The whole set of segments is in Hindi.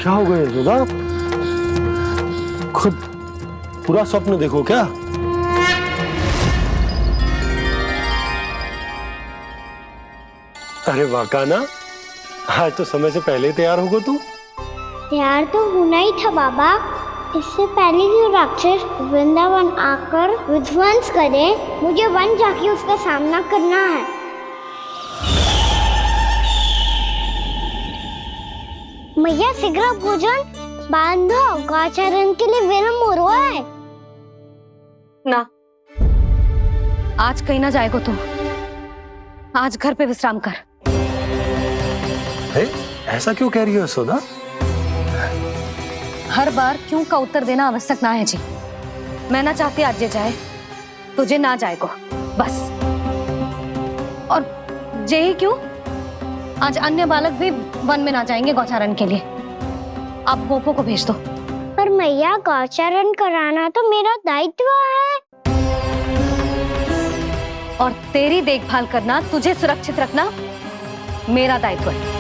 क्या हो गया यशोदा? खुद पूरा स्वप्न देखो क्या? अरे वाह ना, आज तो समय से पहले ही तैयार होगा तू। तैयार तो होना ही था बाबा। इससे पहले कि राक्षस वृंदावन आकर विध्वंस करे, मुझे वन जाके उसका सामना करना है। मैया शीघ्र भोजन बांधो, गौचरण के लिए विलंब हो रहा है। ना, आज कहीं ना जाएगो तुम। आज घर पे विश्राम कर। ऐसा क्यों कह रही हो यशोदा? हर बार क्यों का उत्तर देना आवश्यक ना है जी। मैं ना चाहती आज ये जाए, तुझे ना जाएगो बस। और यही क्यों, आज अन्य बालक भी वन में ना जाएंगे गौचारण के लिए। आप गोपो को भेज दो। पर मैया गौचरण कराना तो मेरा दायित्व है। और तेरी देखभाल करना, तुझे सुरक्षित रखना मेरा दायित्व है।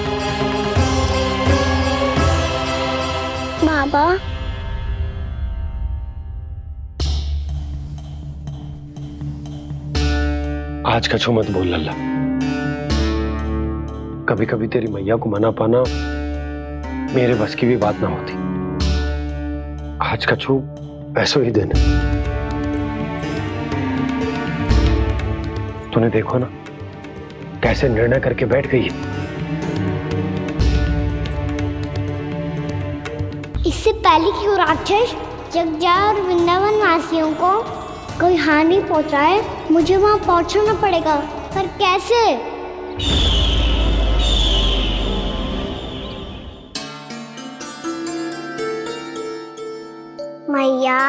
बाबा, आज कछु मत बोल लल्ला। कभी कभी तेरी मैया को मना पाना मेरे बस की भी बात ना होती। आज कछु ऐसो ही दिन है। तूने देखो ना कैसे निर्णय करके बैठ गई है। इससे पहले कि वो राक्षस जगजा और वृंदावन वासियों को कोई हानि पहुंचाए, मुझे वहां पहुंचना पड़ेगा। पर कैसे? मैया,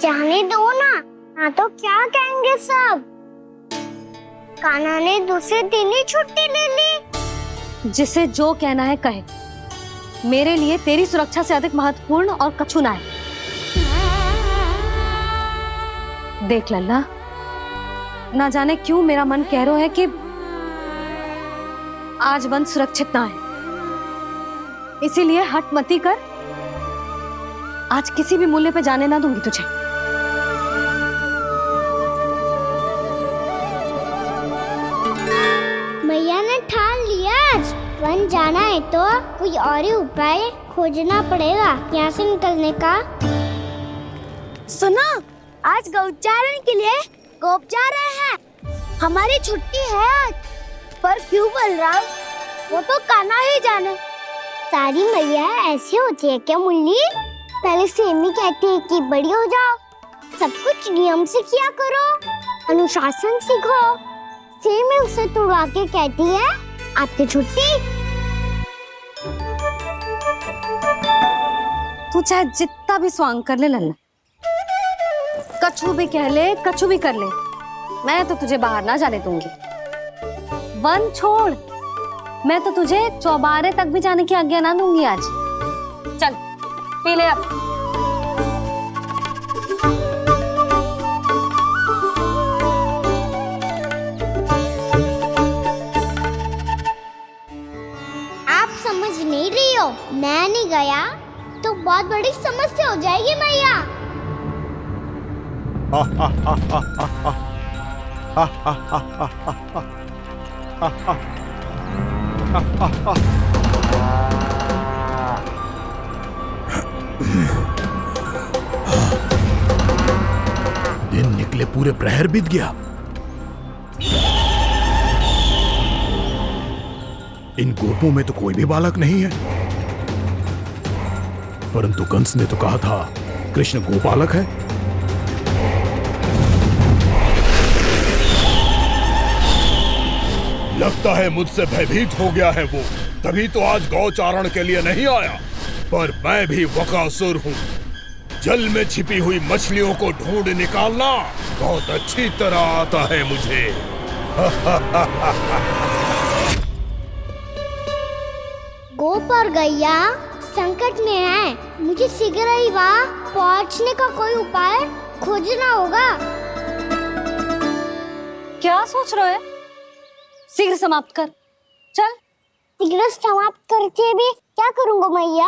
जाने दो ना, हाँ तो क्या कहेंगे सब? कान्हा ने दूसरे दिन ही छुट्टी ले ली। जिसे जो कहना है कहे। मेरे लिए तेरी सुरक्षा से अधिक महत्वपूर्ण और कछु ना है। देख लल्ला, ना जाने क्यों मेरा मन कह रहा है कि आज वन सुरक्षित ना है। इसीलिए हट मती कर। आज किसी भी मूल्य पे जाने ना दूंगी तुझे। मैया ने ठान लिया, आज वन जाना है तो कोई और ही उपाय खोजना पड़ेगा यहाँ से निकलने का। सुनो, आज गौचारण के लिए गोप जा रहे हैं। हमारी छुट्टी है आज। पर क्यों बलराम? वो तो कान्हा ही जाने। सारी मैया ऐसी होती है क्या मुन्नी? पहले सेमी कहती है कि बड़ी हो जाओ, सब कुछ नियम से किया करो, अनुशासन सीखो। सेमी उसे तुड़वा के कहती है आपकी छुट्टी। तू चाहे जितना भी स्वांग कर ले लल्ला, कछु भी कह ले, कछु भी कर ले, मैं तो तुझे बाहर ना जाने दूंगी। वन छोड़, मैं तो तुझे चौबारे तक भी जाने की आज्ञा ना दूंगी आज। चल पी ले अब। आप समझ नहीं रही हो, मैं नहीं गया तो बहुत बड़ी समस्या हो जाएगी मैया। दिन निकले पूरे प्रहर बीत गया। इन गोपों में तो कोई भी बालक नहीं है, परंतु कंस ने तो कहा था कृष्ण गोपालक है। लगता है मुझसे भयभीत हो गया है वो, तभी तो आज गौचारण के लिए नहीं आया। पर मैं भी बकासुर हूँ। जल में छिपी हुई मछलियों को ढूंढ निकालना बहुत अच्छी तरह आता है मुझे। गोप और गैया संकट में है, मुझे शीघ्र ही वहाँ पहुँचने का कोई उपाय खोजना होगा। क्या सोच रहे है? शीघ्र समाप्त कर। चल सिगरेट समाप्त करके भी क्या करूंगा मैया?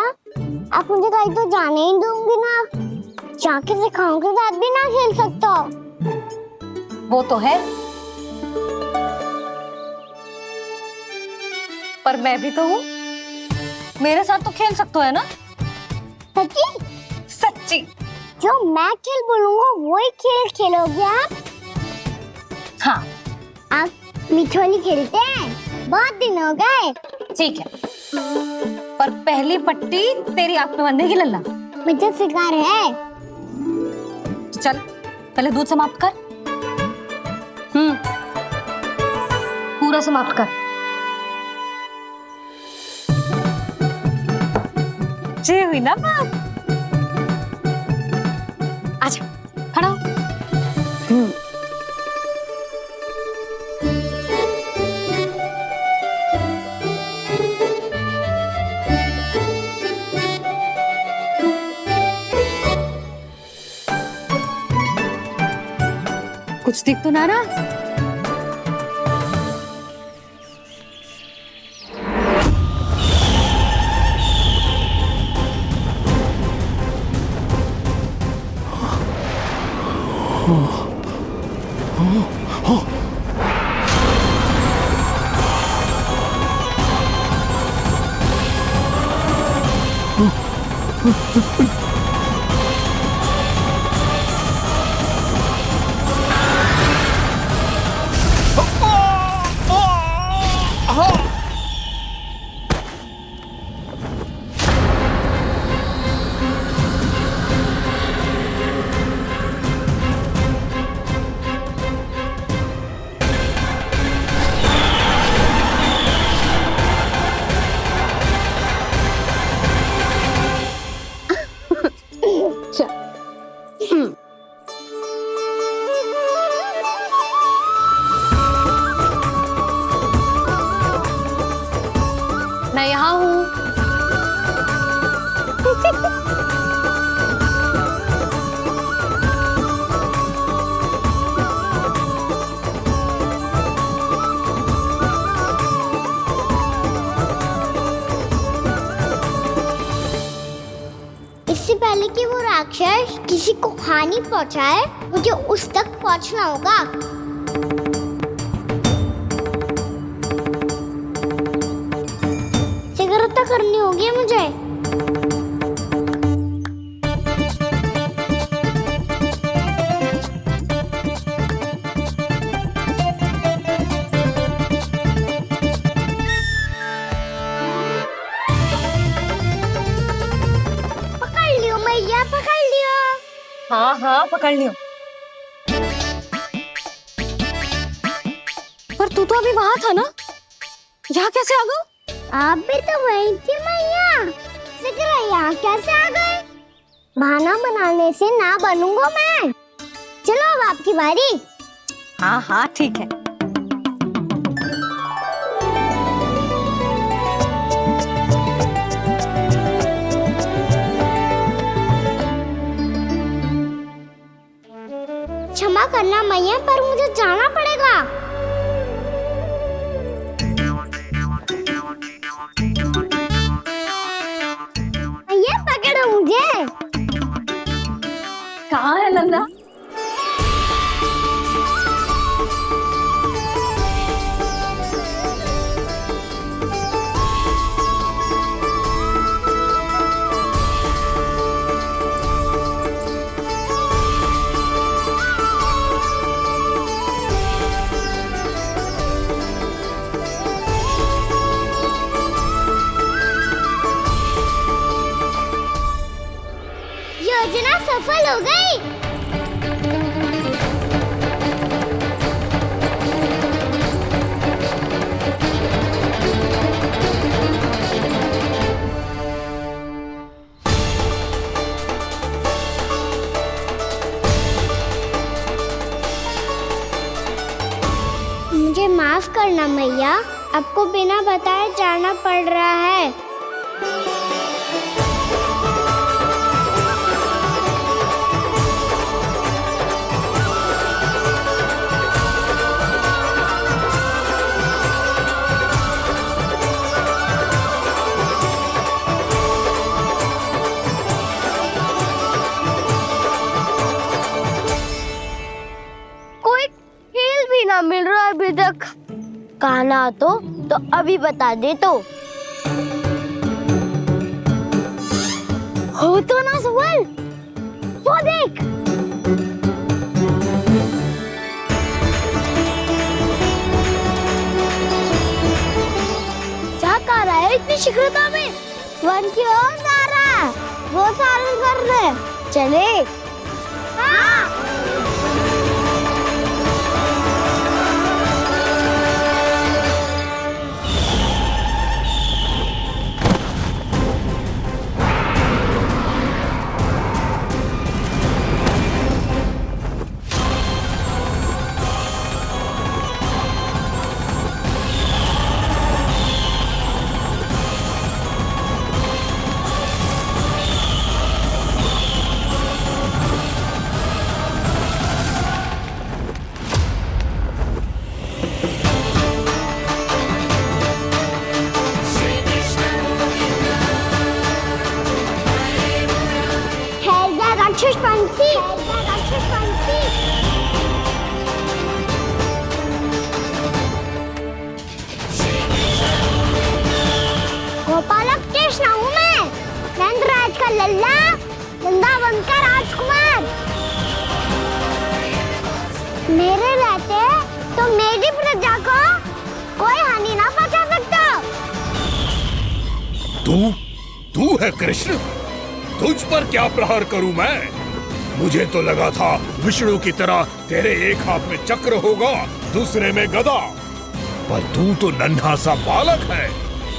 आप मुझे कहीं तो जाने ही दूंगी ना। जाके सिखाओं के साथ भी ना खेल सकता। वो तो है, पर मैं भी तो हूँ, मेरे साथ तो खेल सकते हो है ना? सच्ची? सच्ची। जो मैं खेल बोलूंगा वही खेल खेलोगे आप? हाँ आप मिठोली खेलते हैं? बहुत दिन हो गए। ठीक है, पर पहली पट्टी तेरी आंख में बांधने की लल्ला। मुझे शिकार है। चल पहले दूध समाप्त कर। पूरा समाप्त कर। जे हुई ना बात। आजा खड़ा हो। कुछ दिख तो ना रहा। मैं यहाँ हूँ। इससे पहले कि वो राक्षस किसी को हानि पहुंचाए, मुझे उस तक पहुंचना होगा। सिगरेट करनी होगी मुझे। पकड़ लियो मैया, पकड़ लियो। हाँ हाँ पकड़ लियो। पर तू तो अभी वहां था ना, यहाँ कैसे आ गया? आप भी तो वही थी मैया। सिगरेट यहाँ कैसे आ गए? बहाना बनाने से ना बनूंगा मैं। चलो अब आपकी बारी। हाँ हाँ ठीक है। क्षमा करना मैया, पर मुझे जाना पड़ेगा। मैया पकड़ो मुझे। कहाँ है लल्ला? योजना सफल हो गई। मुझे माफ करना मैया, आपको बिना बताए जाना पड़ रहा है। भी ना मिल रहा अभी तक। कान्हा तो अभी बता दे तो। हो तो ना सुबल, वो देख। क्या कर रहा है इतनी शीघ्रता में? वन की ओर जा रहा है, वो सारण कर रहे। चले। हाँ। राक्षस पंछी, राक्षस पंछी। गोपालक कृष्ण हूँ मैं, नंदराज का लल्ला, वृंदावन का राजकुमार। मेरे रहते तो मेरी प्रजा को कोई हानि ना पहुंचा सकता। तू है कृष्ण? तुझ पर क्या प्रहार करूं मैं? मुझे तो लगा था विष्णु की तरह तेरे एक हाथ में चक्र होगा, दूसरे में गदा, पर तू तो नन्हा सा बालक है।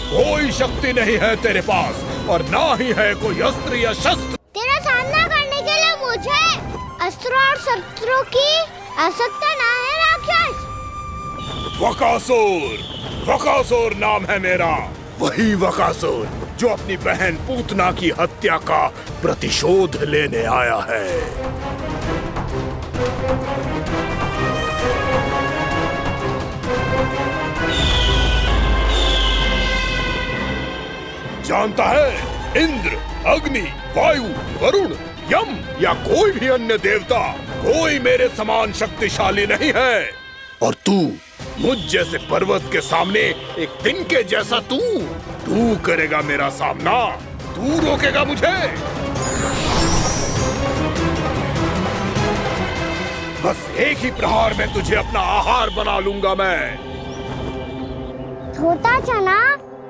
कोई शक्ति नहीं है तेरे पास और ना ही है कोई अस्त्र या शस्त्र। तेरा सामना करने के लिए मुझे अस्त्र और शस्त्रों की आवश्यकता ना है राक्षस। वकासुर नाम है मेरा, वही वकासुर जो अपनी बहन पूतना की हत्या का प्रतिशोध लेने आया है। जानता है, इंद्र, अग्नि, वायु, वरुण, यम या कोई भी अन्य देवता कोई मेरे समान शक्तिशाली नहीं है। और तू मुझ जैसे पर्वत के सामने एक तिनके जैसा तू करेगा मेरा सामना? तू रोकेगा मुझे? बस एक ही प्रहार में तुझे अपना आहार बना लूंगा मैं। छोटा चना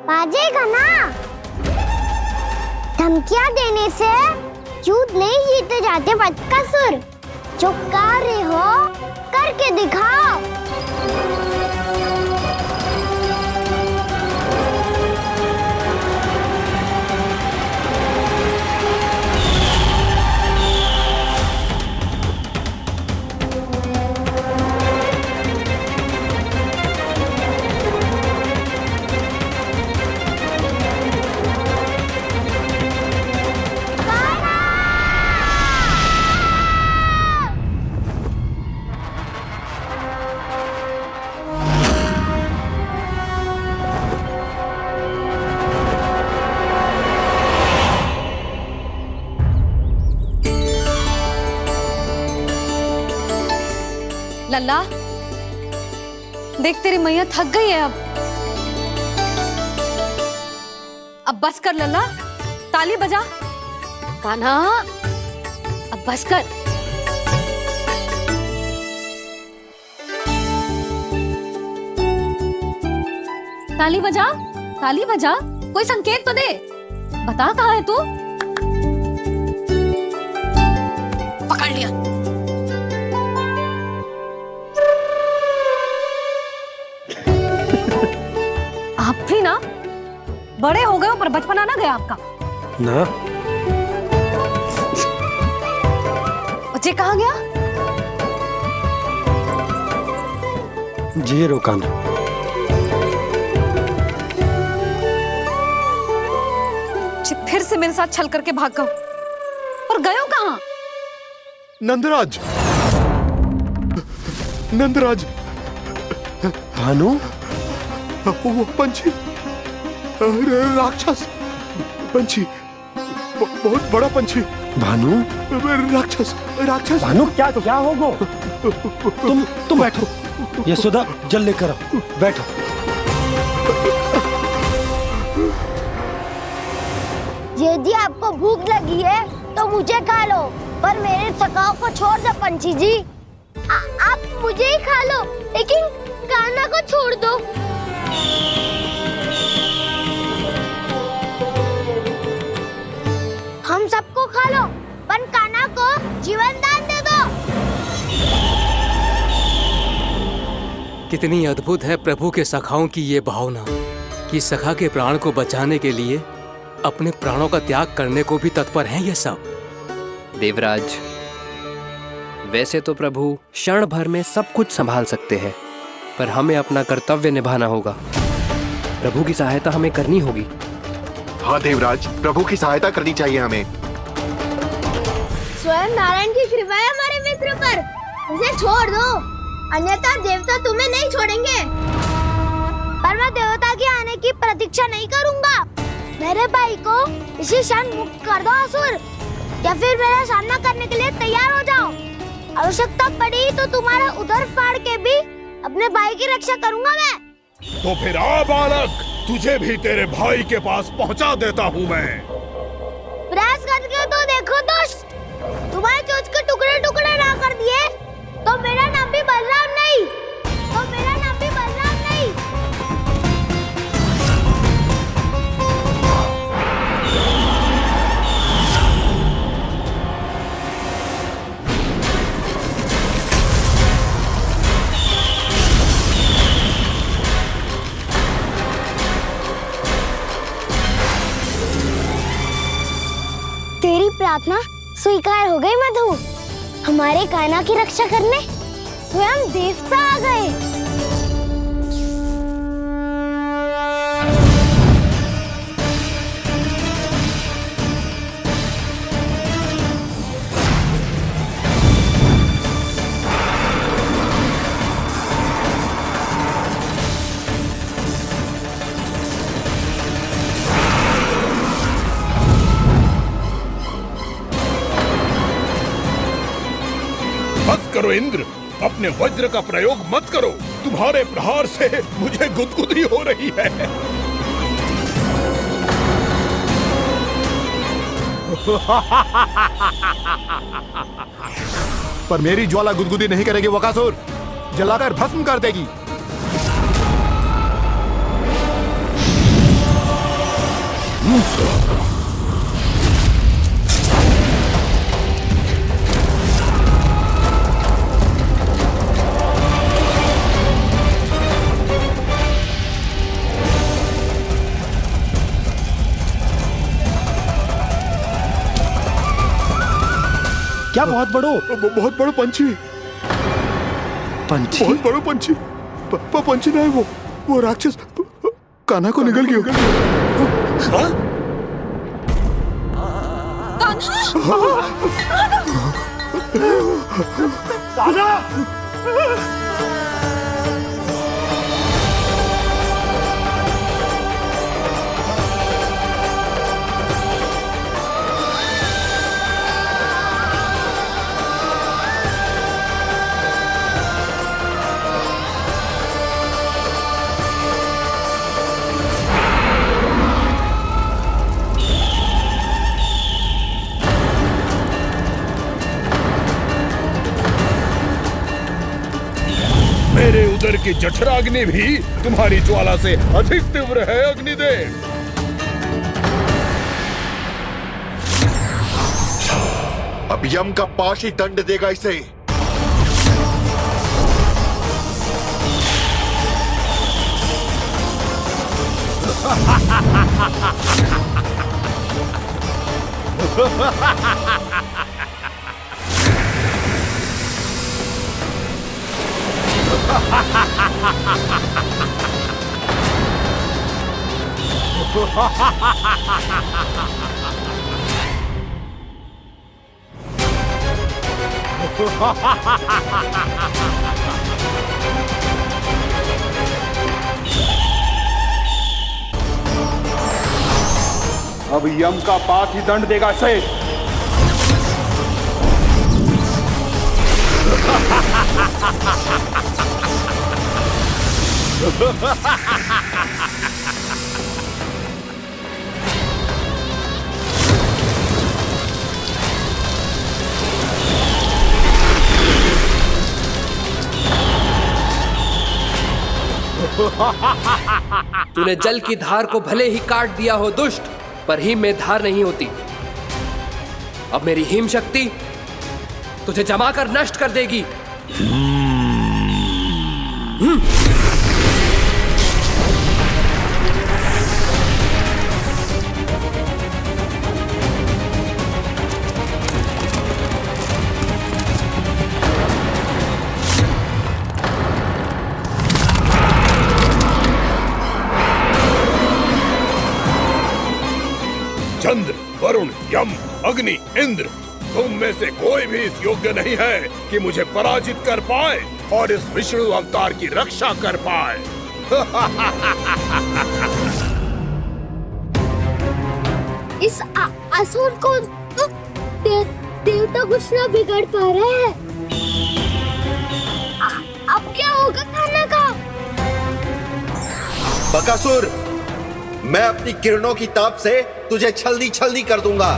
बाजेगा ना। धमकियां देने से युद्ध नहीं जीते जाते बदकसूर। जो कार्य हो करके दिखाओ। लल्ला, देख तेरी मैया थक गई है अब बस कर लल्ला, ताली बजा। कान्हा, अब बस कर। ताली बजा, ताली बजा, कोई संकेत तो दे। बता कहाँ है तू? पकड़ लिया। आप भी ना बड़े हो गए हो, पर बचपना ना गया आपका ना। बच्चे कहाँ गया? जी रोकाना। फिर से मेरे साथ छल करके भाग गए, और गए हो कहाँ? नंदराज, नंदराज। भानु, वो पंछी, राक्षस पंछी, बहुत बड़ा पंछी। भानु, राक्षस, राक्षस। भानु क्या होगा? तुम बैठो, यशोदा जल लेकर आओ, बैठो। यदि आपको भूख लगी है तो मुझे खा लो, पर मेरे थकाव को छोड़ दो पंछी जी। आप मुझे ही खा लो, लेकिन कान्हा को छोड़ दो। हम सबको खा लो, पर कान्हा को जीवन दान दे दो। कितनी अद्भुत है प्रभु के सखाओं की ये भावना कि सखा के प्राण को बचाने के लिए अपने प्राणों का त्याग करने को भी तत्पर हैं ये सब। देवराज, वैसे तो प्रभु क्षण भर में सब कुछ संभाल सकते हैं, पर हमें अपना कर्तव्य निभाना होगा। प्रभु की सहायता हमें करनी होगी। हाँ देवराज, प्रभु की सहायता करनी चाहिए हमें। स्वयं नारायण की कृपा है हमारे मित्र पर, उसे छोड़ दो, अन्यथा देवता तुम्हें नहीं छोड़ेंगे। पर मैं देवता के आने की प्रतीक्षा नहीं करूंगा। मेरे भाई को इसी क्षण मुक्त कर दो असुर, या फिर मेरा सामना करने के लिए तैयार हो जाओ। आवश्यकता पड़ी तो तुम्हारा उधर फाड़ के भी अपने भाई की रक्षा करूंगा मैं। तो फिर आ बालक, तुझे भी तेरे भाई के पास पहुंचा देता हूँ मैं। प्रयास करके तो देखो दोस्त, तुम्हारे चोच के टुकड़े टुकड़े ना कर दिए तो मेरा नाम भी बलराम नहीं, तो मेरा नाम भी बलराम नहीं। तेरी प्रार्थना स्वीकार हो गई मधु। हमारे कान्हा की रक्षा करने स्वयं देवता आ गए। बस करो इंद्र, अपने वज्र का प्रयोग मत करो। तुम्हारे प्रहार से मुझे गुदगुदी हो रही है। पर मेरी ज्वाला गुदगुदी नहीं करेगी वकासुर, जलाकर भस्म कर देगी। क्या बहुत बड़ो? बहुत बड़ा पंछी। पंछी? बहुत बड़ा पंछी। पंछी ना है वो राक्षस कान्हा को निगल गया। मेरे उदर की जठराग्नि भी तुम्हारी ज्वाला से अधिक तीव्र है अग्निदेव। अब यम का पाश ही दंड देगा इसे। अब यम का पास ही दंड देगा इसे। तूने जल की धार को भले ही काट दिया हो दुष्ट, पर हिम में धार नहीं होती। अब मेरी हिम शक्ति तुझे जमा कर नष्ट कर देगी। चंद्र, वरुण, यम, अग्नि, इंद्र, तुम में से कोई भी इस योग्य नहीं है कि मुझे पराजित कर पाए और इस विष्णु अवतार की रक्षा कर पाए। इस असुर को देवता कुछ ना बिगाड़ पा रहे हैं। अब क्या होगा खाने का? बकासुर, मैं अपनी किरणों की ताप से तुझे छल्दी छल्दी कर दूंगा।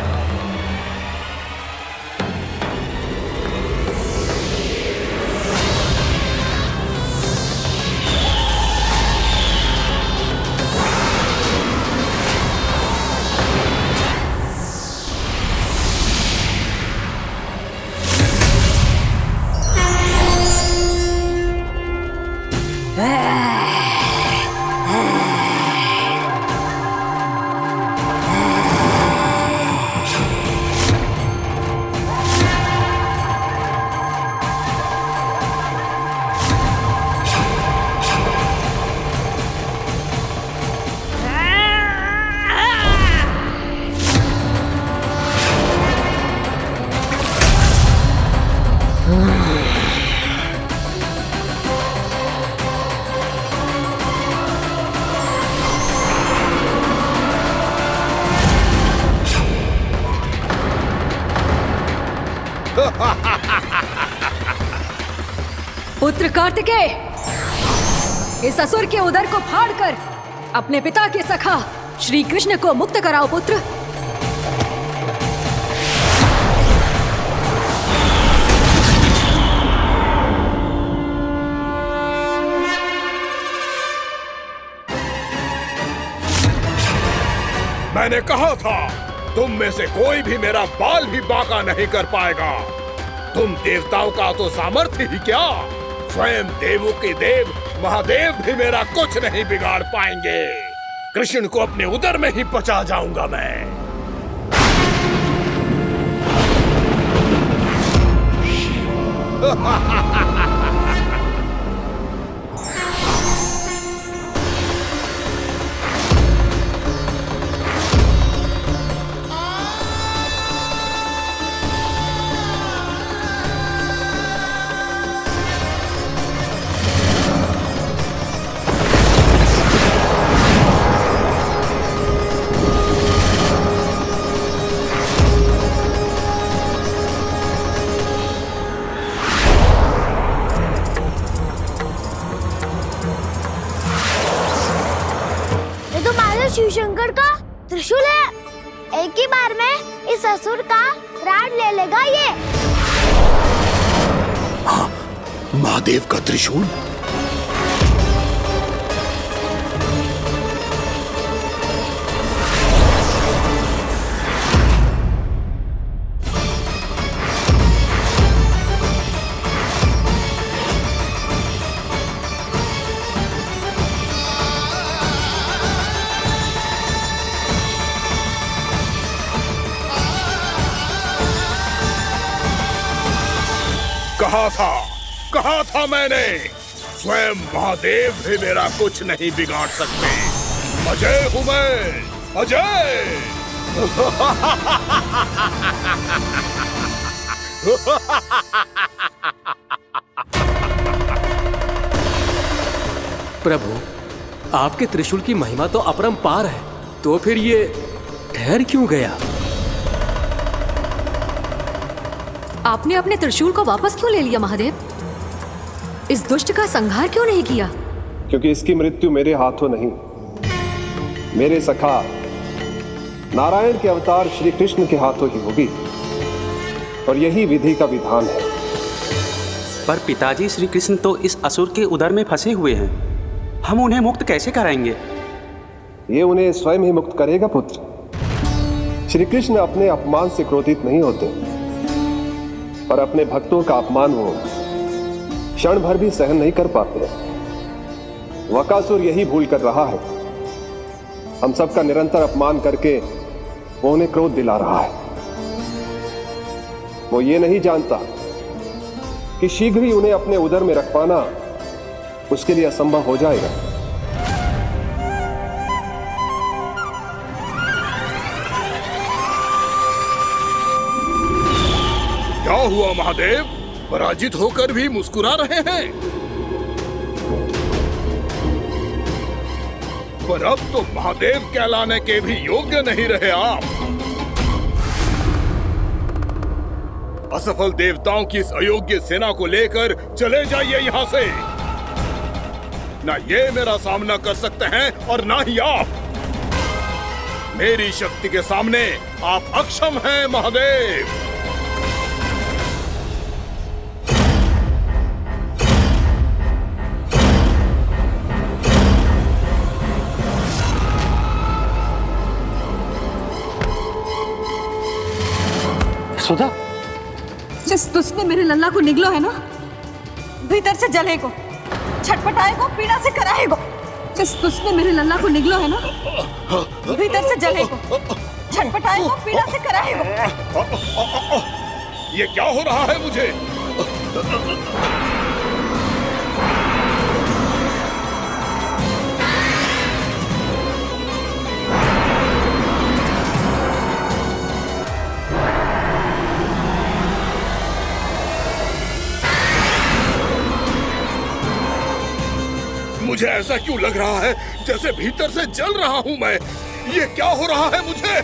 पुत्र कार्तिकेय, इस असुर के उदर को फाड़कर अपने पिता के सखा श्री कृष्ण को मुक्त कराओ पुत्र। मैंने कहा था, तुम में से कोई भी मेरा बाल भी बांका नहीं कर पाएगा। तुम देवताओं का तो सामर्थ्य ही क्या, स्वयं देवों के देव महादेव भी मेरा कुछ नहीं बिगाड़ पाएंगे। कृष्ण को अपने उदर में ही पचा जाऊंगा मैं। शिव शंकर का त्रिशूल है। एक ही बार में इस असुर का प्राण ले लेगा ये। हाँ, महादेव का त्रिशूल। कहा था मैंने, स्वयं महादेव भी मेरा कुछ नहीं बिगाड़ सकते। अजय हूं मैं, अजय। प्रभु, आपके त्रिशूल की महिमा तो अपरंपार है, तो फिर ये ठहर क्यों गया? आपने अपने त्रिशूल को वापस क्यों ले लिया महादेव? इस दुष्ट का संहार क्यों नहीं किया? क्योंकि इसकी मृत्यु मेरे हाथों नहीं, मेरे सखा नारायण के अवतार श्री कृष्ण के हाथों ही होगी, और यही विधि का विधान है। पर पिताजी, श्री कृष्ण तो इस असुर के उदर में फंसे हुए हैं, हम उन्हें मुक्त कैसे कराएंगे? ये उन्हें स्वयं ही मुक्त करेगा पुत्र। श्री कृष्ण अपने अपमान से क्रोधित नहीं होते, पर अपने भक्तों का अपमान वो क्षण भर भी सहन नहीं कर पाते। वकासुर यही भूल कर रहा है, हम सबका निरंतर अपमान करके वो उन्हें क्रोध दिला रहा है। वो ये नहीं जानता कि शीघ्र ही उन्हें अपने उदर में रख पाना उसके लिए असंभव हो जाएगा। क्या हुआ महादेव, पराजित होकर भी मुस्कुरा रहे हैं? पर अब तो महादेव कहलाने के भी योग्य नहीं रहे आप। असफल देवताओं की इस अयोग्य सेना को लेकर चले जाइए यहाँ से। ना ये मेरा सामना कर सकते हैं और ना ही आप। मेरी शक्ति के सामने आप अक्षम हैं महादेव। सुधा, जिस तुझने मेरे लल्ला को निगलो है ना, भीतर से जलेगो, छटपटाएगो, पीड़ा से कराएगो। जिस तुझने मेरे लल्ला को निगलो है ना, भीतर से जलेगो, छटपटाएगो, पीड़ा से कराएगो। ये क्या हो रहा है मुझे? मुझे ऐसा क्यों लग रहा है जैसे भीतर से जल रहा हूं मैं? ये क्या हो रहा है मुझे?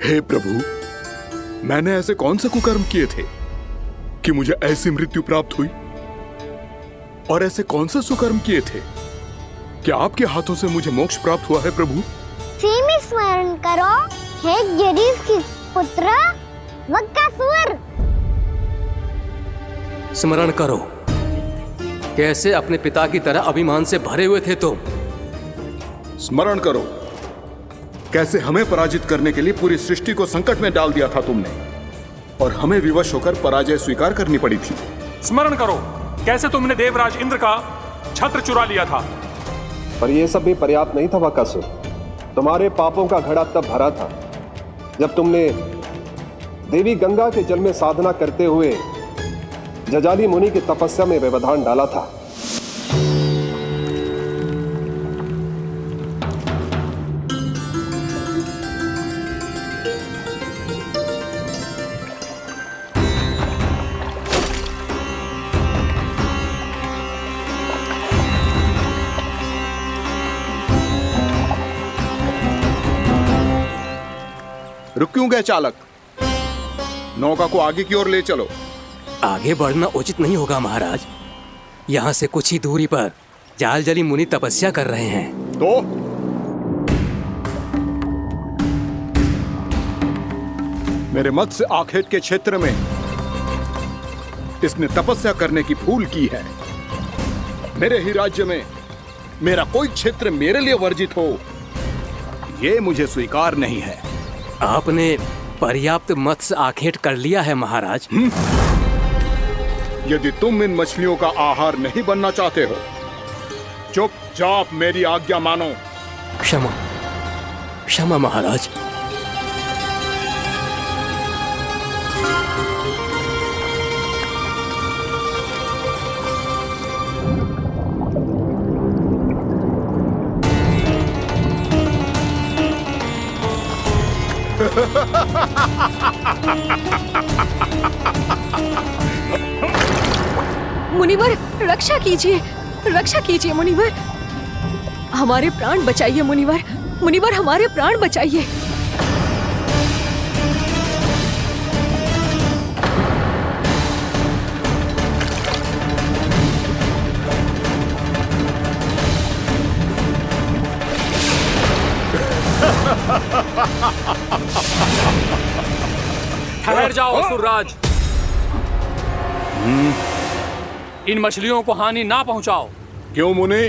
हे प्रभु, मैंने ऐसे कौन से कुकर्म किए थे कि मुझे ऐसी मृत्यु प्राप्त हुई? और ऐसे कौन से सुकर्म किए थे कि आपके हाथों से मुझे मोक्ष प्राप्त हुआ है प्रभु? में स्मरण करो, हे गिरीश की पुत्र वक्कासुर। स्मरण करो, कैसे अपने पिता की तरह अभिमान से भरे हुए थे तुम। स्मरण करो, कैसे हमें पराजित करने के लिए पूरी सृष्टि को संकट में डाल दिया था तुमने, और हमें विवश होकर पराजय स्वीकार करनी पड़ी थी। स्मरण करो, कैसे तुमने देवराज इंद्र का छत्र चुरा लिया था। पर यह सब भी पर्याप्त नहीं था वक्कासुर। तुम्हारे पापों का घड़ा तब भरा था जब तुमने देवी गंगा के जल में साधना करते हुए जजाली मुनि की तपस्या में व्यवधान डाला था। रुक क्यों गए चालक? नौका को आगे की ओर ले चलो। आगे बढ़ना उचित नहीं होगा महाराज। यहाँ से कुछ ही दूरी पर जालजली मुनि तपस्या कर रहे हैं। तो मेरे मत्स्य आखेट के क्षेत्र में इसने तपस्या करने की भूल की है। मेरे ही राज्य में मेरा कोई क्षेत्र मेरे लिए वर्जित हो, यह मुझे स्वीकार नहीं है। आपने पर्याप्त मत्स्य आखेट कर लिया है महाराज। यदि तुम इन मछलियों का आहार नहीं बनना चाहते हो, चुपचाप मेरी आज्ञा मानो। क्षमा, क्षमा महाराज। मुनिवर, रक्षा कीजिए, रक्षा कीजिए मुनिवर। हमारे प्राण बचाइए मुनिवर, मुनिवर हमारे प्राण बचाइए। ठहर जाओ असुरराज, इन मछलियों को हानि ना पहुंचाओ। क्यों मुनि?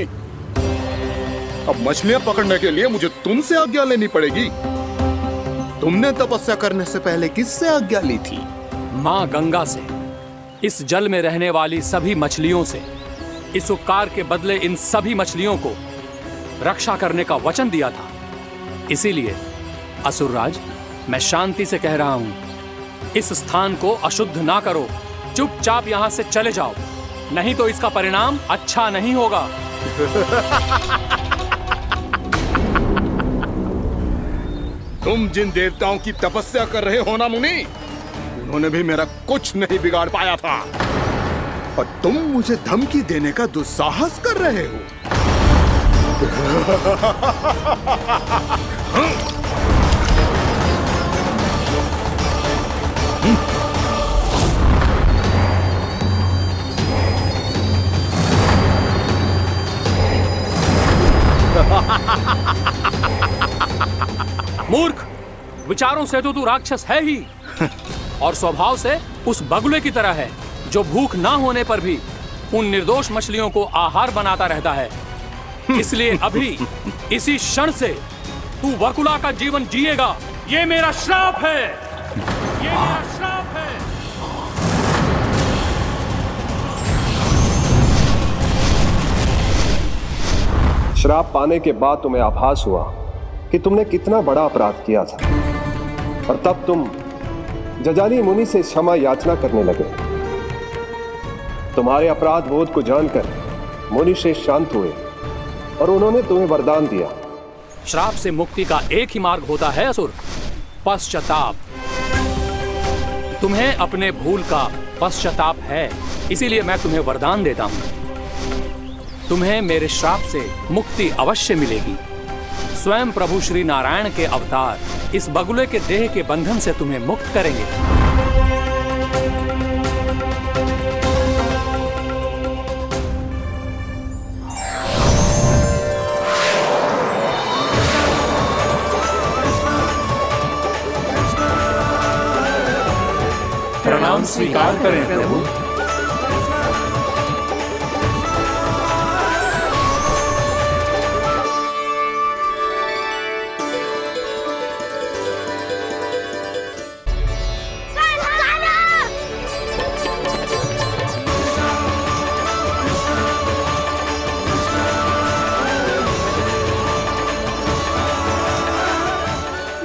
अब मछलियां पकड़ने के लिए मुझे तुमसे आज्ञा लेनी पड़ेगी। तुमने तपस्या करने से पहले किससे आज्ञा ली थी? मां गंगा से, इस जल में रहने वाली सभी मछलियों से। इस उपकार के बदले इन सभी मछलियों को रक्षा करने का वचन दिया था। इसीलिए असुरराज, मैं शांति से कह रहा हूं, इस स्थान को अशुद्ध ना करो। चुपचाप यहां से चले जाओ, नहीं तो इसका परिणाम अच्छा नहीं होगा। तुम जिन देवताओं की तपस्या कर रहे हो ना मुनि, उन्होंने भी मेरा कुछ नहीं बिगाड़ पाया था, और तुम मुझे धमकी देने का दुस्साहस कर रहे हो। मूर्ख, विचारों से तो तू राक्षस है ही, और स्वभाव से उस बगुले की तरह है जो भूख ना होने पर भी उन निर्दोष मछलियों को आहार बनाता रहता है। इसलिए अभी इसी क्षण से तू वकुला का जीवन जिएगा। ये मेरा श्राप है, ये मेरा श्राप है। श्राप पाने के बाद तुम्हें आभास हुआ कि तुमने कितना बड़ा अपराध किया था, और तब तुम जजाली मुनि से क्षमा याचना करने लगे। तुम्हारे अपराध बोध को जानकर मुनि श्रेष्ठ शांत हुए और उन्होंने तुम्हें वरदान दिया। श्राप से मुक्ति का एक ही मार्ग होता है असुर, पश्चाताप। तुम्हें अपने भूल का पश्चाताप है, इसीलिए मैं तुम्हें वरदान देता हूं। तुम्हें मेरे श्राप से मुक्ति अवश्य मिलेगी। स्वयं प्रभु श्री नारायण के अवतार इस बगुले के देह के बंधन से तुम्हें मुक्त करेंगे। प्रणाम स्वीकार करें प्रभु।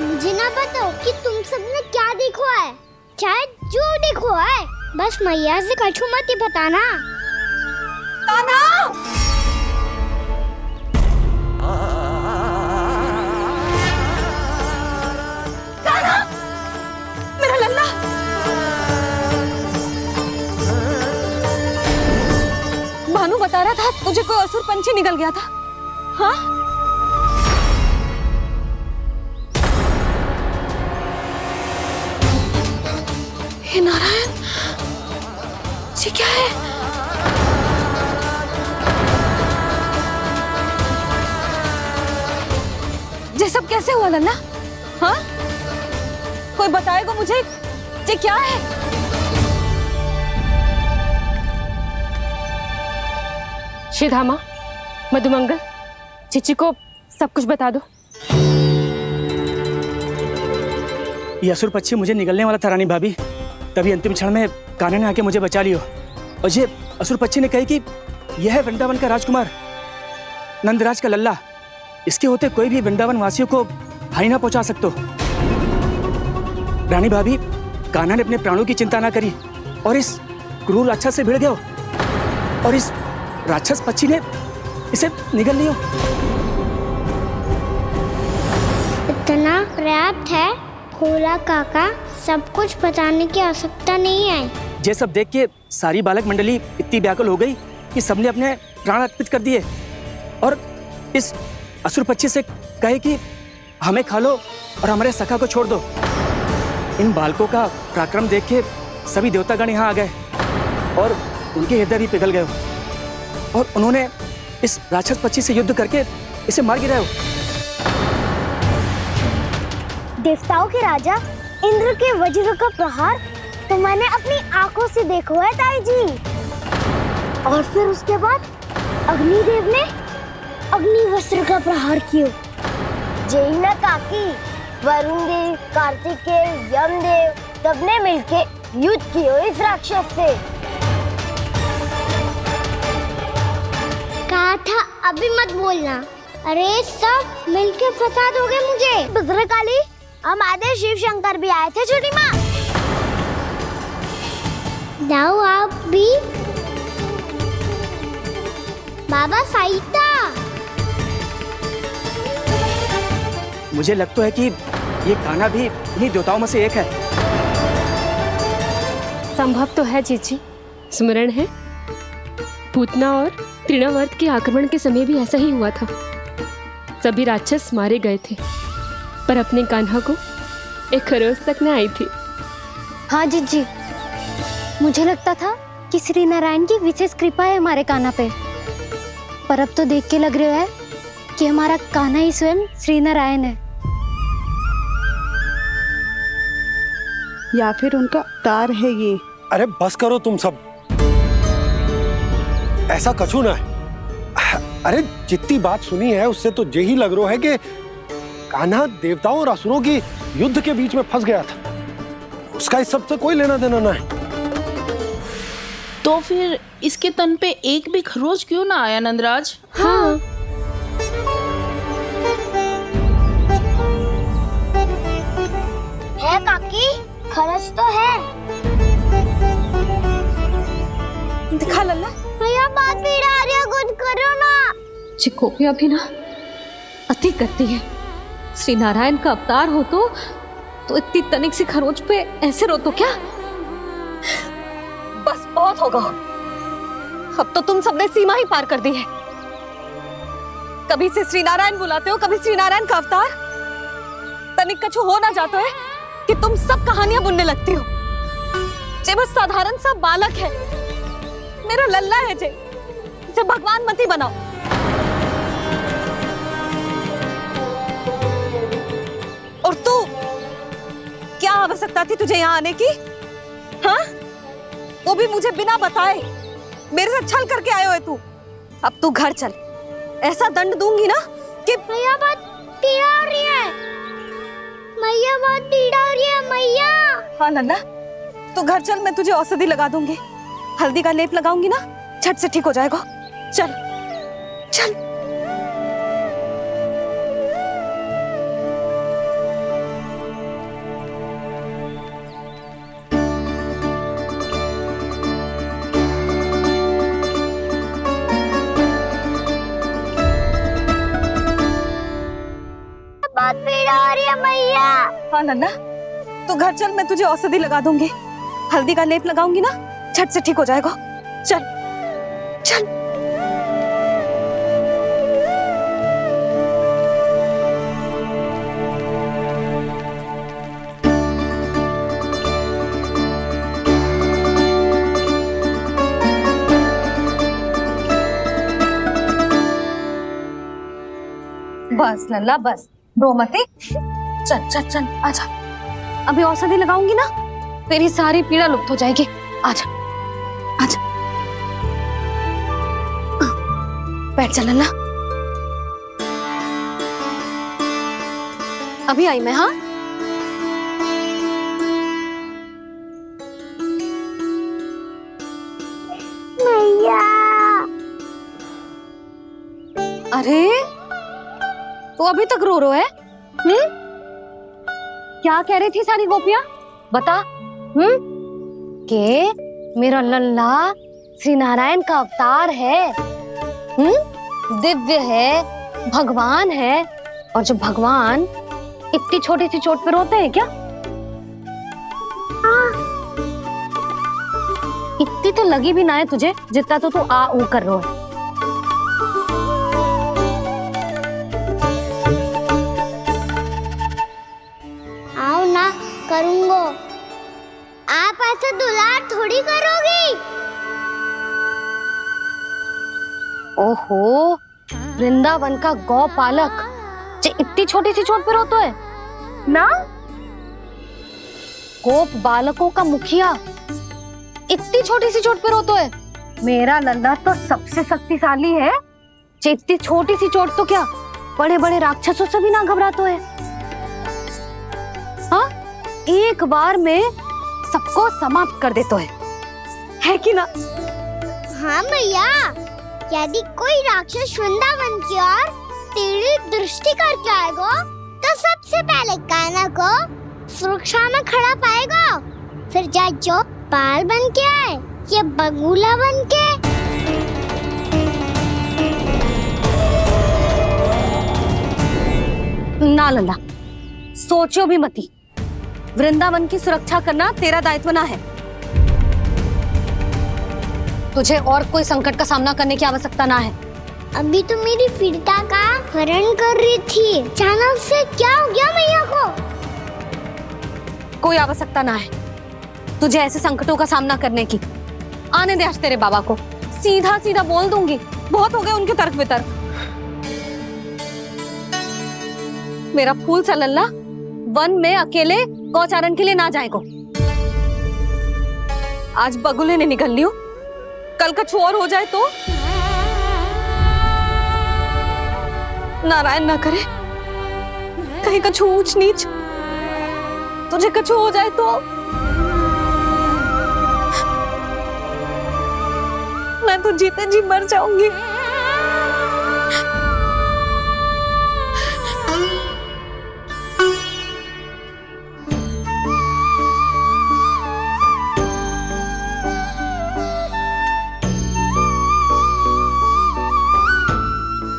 मुझे ना बताओ कि तुम सबने क्या देखा है, शायद जो देखो है, बस मैया से कछु मत ही बताना। कान्हा! कान्हा! मेरा लल्ला! भानु बता रहा था तुझे कोई असुर पंछी निकल गया था। हाँ? हे नारायण, ये क्या है? ये सब कैसे हुआ लल्ला? हाँ? कोई बताएगा मुझे ये क्या है? श्रीधामा, मधुमंगल, चिची को सब कुछ बता दो। ये असुर पक्षी मुझे निगलने वाला था रानी भाभी, तभी अंतिम क्षण में कान्हा ने आके मुझे बचा लियो। और ये असुर पक्षी ने कही कि यह है वृंदावन का राजकुमार, नंदराज का लल्ला। इसके होते कोई भी वृंदावन वासियों को हानि ना पहुंचा सकते। रानी भाभी, कान्हा ने अपने प्राणों की चिंता ना करी और इस क्रूर राक्षस से भिड़ गया, और इस राक्षस पक्षी ने इसे निगल लियो। इतना पर्याप्त है भोला काका, सब कुछ बताने की आवश्यकता नहीं है। ये सब देख के सारी बालक मंडली इतनी व्याकुल हो गई कि सबने अपने प्राण अर्पित कर दिए और इस असुर पक्षी से कहे कि हमें खा लो और हमारे सखा को छोड़ दो। इन बालकों का पराक्रम देख के सभी देवतागण यहाँ आ गए और उनके हृदय भी पिघल गए और उन्होंने इस राक्षस पक्षी से युद्ध करके इसे मार गिराया। देवताओं के राजा इंद्र के वज्र का प्रहार तो मैंने अपनी आंखों से देखा है ताई जी। और फिर उसके बाद अग्निदेव ने अग्निवस्त्र का प्रहार किया। जय ना काकी, वरुण देव, कार्तिकेय, यमदेव सबने मिलके युद्ध किया इस राक्षस से। कहा था अभी मत बोलना। अरे सब मिलके फंसा दोगे मुझे। भद्रकाली, हमारे शिव शंकर भी आए थे छोटी माँ। जाओ आप भी। बाबा साईता, मुझे लगता है कि ये कान्हा भी इन्हीं देवताओं में से एक है। संभव तो है चीची। स्मरण है, पूतना और तृणावर्त के आक्रमण के समय भी ऐसा ही हुआ था। सभी राक्षस मारे गए थे, पर अपने कान्हा को एक खरोच तक न आई थी। हाँ जीजी, मुझे लगता था कि श्री नारायण की विशेष कृपा है हमारे कान्हा पे, पर अब तो देख के लग रहा है कि हमारा कान्हा ही स्वयं श्री नारायण है। या फिर उनका अवतार है ये। अरे बस करो तुम सब, ऐसा कछु ना है। अरे जितनी बात सुनी है उससे तो यही लग रहा है कि कान्हा देवताओं और असुरों की युद्ध के बीच में फंस गया था। उसका इस सब से कोई लेना देना ना है। तो फिर इसके तन पे एक भी खरोच क्यों ना आया नंदराज? हाँ, है काकी, खरच तो है। दिखा लल्ला। भैया बात पीड़ा आ रही है, कुछ करो ना। चिकोपिया भी ना अति करती है। श्री नारायण का अवतार हो तो इतनी तनिक सी खरोच पे ऐसे रो तो क्या? बस बहुत होगा। अब तो तुम सबने सीमा ही पार कर दी है। कभी से श्री नारायण बुलाते हो, कभी श्री नारायण का अवतार। तनिक कछु हो ना जाता है कि तुम सब कहानियां बुनने लगती हो। जे बस साधारण सा बालक है, मेरा लल्ला है जे, इसे भगवान मत ही बनाओ। और तू, क्या आवश्यकता थी तुझे यहाँ आने की? हाँ, वो भी मुझे बिना बताए मेरे साथ छल करके आए हो तू। अब तू घर चल, ऐसा दंड दूंगी ना कि मैया बहुत पीड़ा हो रही है, मैया बहुत पीड़ा हो रही है मैया। हाँ नन्ना, तू घर चल, मैं तुझे औषधि लगा दूंगी, हल्दी का लेप लगाऊंगी ना, झट से ठीक हो जाएगा। चल चल। बहुत पीड़ा हो रही है मैया। हाँ नन्ना, तू घर चल, मैं तुझे औषधि लगा दूंगी, हल्दी का लेप लगाऊंगी ना, झट से ठीक हो जाएगा। चल चल। बस नन्ना बस, रो मत। चल चल चल, आजा। अभी औषधि लगाऊंगी ना, तेरी सारी पीड़ा लुप्त हो जाएगी। आजा आजा, बैठ जा नन्ना। अभी आई मैं। हाँ, मैया। अरे तू अभी तक रो है? क्या कह रही थी सारी गोपियां? बता। के मेरा लल्ला श्री नारायण का अवतार है, दिव्य है, भगवान है। और जब भगवान इतनी छोटी सी चोट पे रोते हैं क्या? इतनी तो लगी भी ना है तुझे जितना तो तू आ ऊ कर रो है। आओ ना, करूंगो। आप ऐसा दुलार थोड़ी करोगी। ओहो, वृंदावन का गौपालक जो इतनी छोटी सी चोट पे रोता है ना, गोप बालकों का मुखिया इतनी छोटी सी चोट पे रोता है। मेरा लल्ला तो सबसे शक्तिशाली है, जो इतनी छोटी सी चोट तो क्या बड़े बड़े राक्षसों से भी ना घबराता है। हाँ, एक बार में सबको समाप्त कर देता है कि ना? हाँ मैया, यदि कोई राक्षस वृंदावन की ओर टेढ़ी दृष्टि करके आएगा तो सबसे पहले कान्हा को सुरक्षा में खड़ा पाएगा, फिर चाहे जो बाल बन के आए या बगुला बन के। ना लल्ला, सोचो भी मती। वृंदावन की सुरक्षा करना तेरा दायित्व ना है। तुझे और कोई संकट का सामना करने की आवश्यकता ना है। अभी तो मेरी पीड़िता का हरण कर रही थी, अचानक से क्या हो गया मैया को? कोई आवश्यकता ना है तुझे ऐसे संकटों का सामना करने की। आने दे आज तेरे बाबा को, सीधा सीधा बोल दूंगी। बहुत हो गए उनके तर्क वितर्क। मेरा फूल सा लल्ला वन में अकेले गौचारण के लिए ना जाएगो। आज बगुले ने निकल लियो, कल कछु और हो जाए तो? नारायण ना करे, कहीं कछु ऊंच नीच तुझे कछु हो जाए तो? मैं तो जीते जी मर जाऊंगी।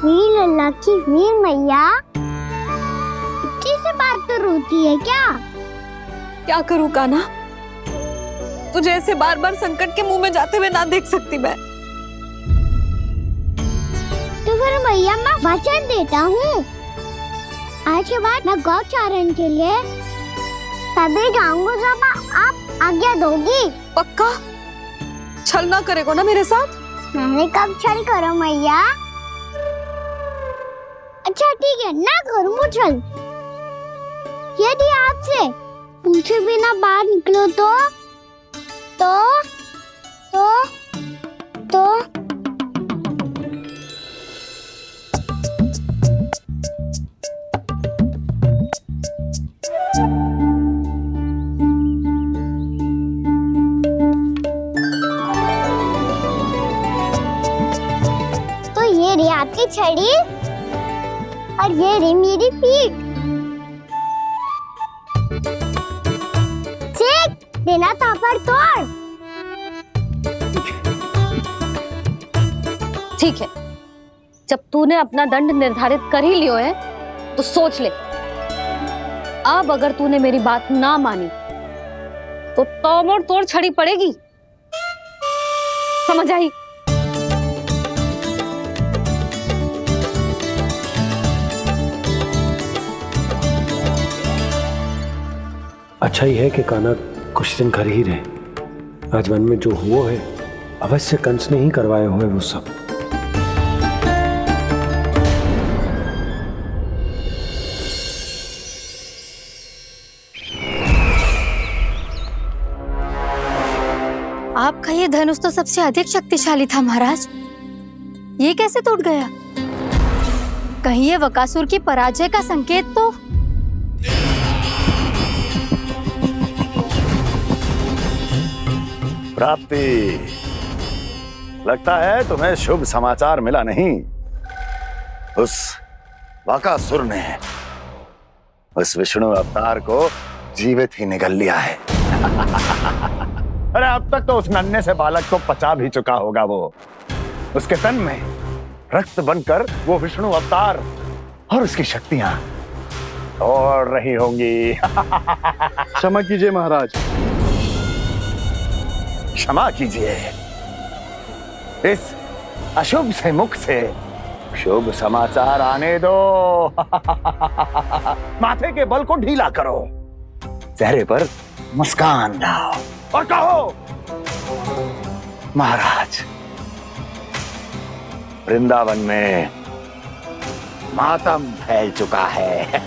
वीर लल्ला की वीर मैया इतनी सी बात तो रोती है क्या? क्या करूं कान्हा, तुझे ऐसे बार बार संकट के मुंह में जाते हुए ना देख सकती मैं। तो फिर मैया मैं वचन देता हूँ, आज के बाद मैं गौचारण के लिए तभी जाऊंगा जब आप आज्ञा दोगी। पक्का? छल ना करेगा ना मेरे साथ? मैंने कब छल करो मैया? अच्छा ठीक है, ना करूँगा छल। यदि आपसे पूछे बिना बाहर निकलो तो की छड़ी और ये रही मेरी पीठ। चेक देना तापर तोड़। ठीक है, जब तूने अपना दंड निर्धारित कर ही लियो है तो सोच ले, अब अगर तूने मेरी बात ना मानी तो तोड़ तोड़ छड़ी पड़ेगी, समझ आई? अच्छा ही है कि कान्हा कुछ दिन घर ही रहे। आज वन में जो हुआ है अवश्य कंस ने ही करवाए हुए वो सब। आपका ये धनुष तो सबसे अधिक शक्तिशाली था महाराज, ये कैसे टूट गया? कहीं ये बकासुर की पराजय का संकेत तो? प्राप्ति, लगता है तुम्हें शुभ समाचार मिला नहीं। उस बकासुर ने उस विष्णु अवतार को जीवित ही निगल लिया है। अरे अब तक तो उस नन्हे से बालक को पचा भी चुका होगा वो। उसके तन में रक्त बनकर वो विष्णु अवतार और उसकी शक्तियां दौड़ रही होंगी। क्षमा कीजिए महाराज। क्षमा कीजिए। इस अशुभ से मुख से शुभ समाचार आने दो। माथे के बल को ढीला करो, चेहरे पर मुस्कान लाओ और कहो, महाराज, वृंदावन में मातम फैल चुका है।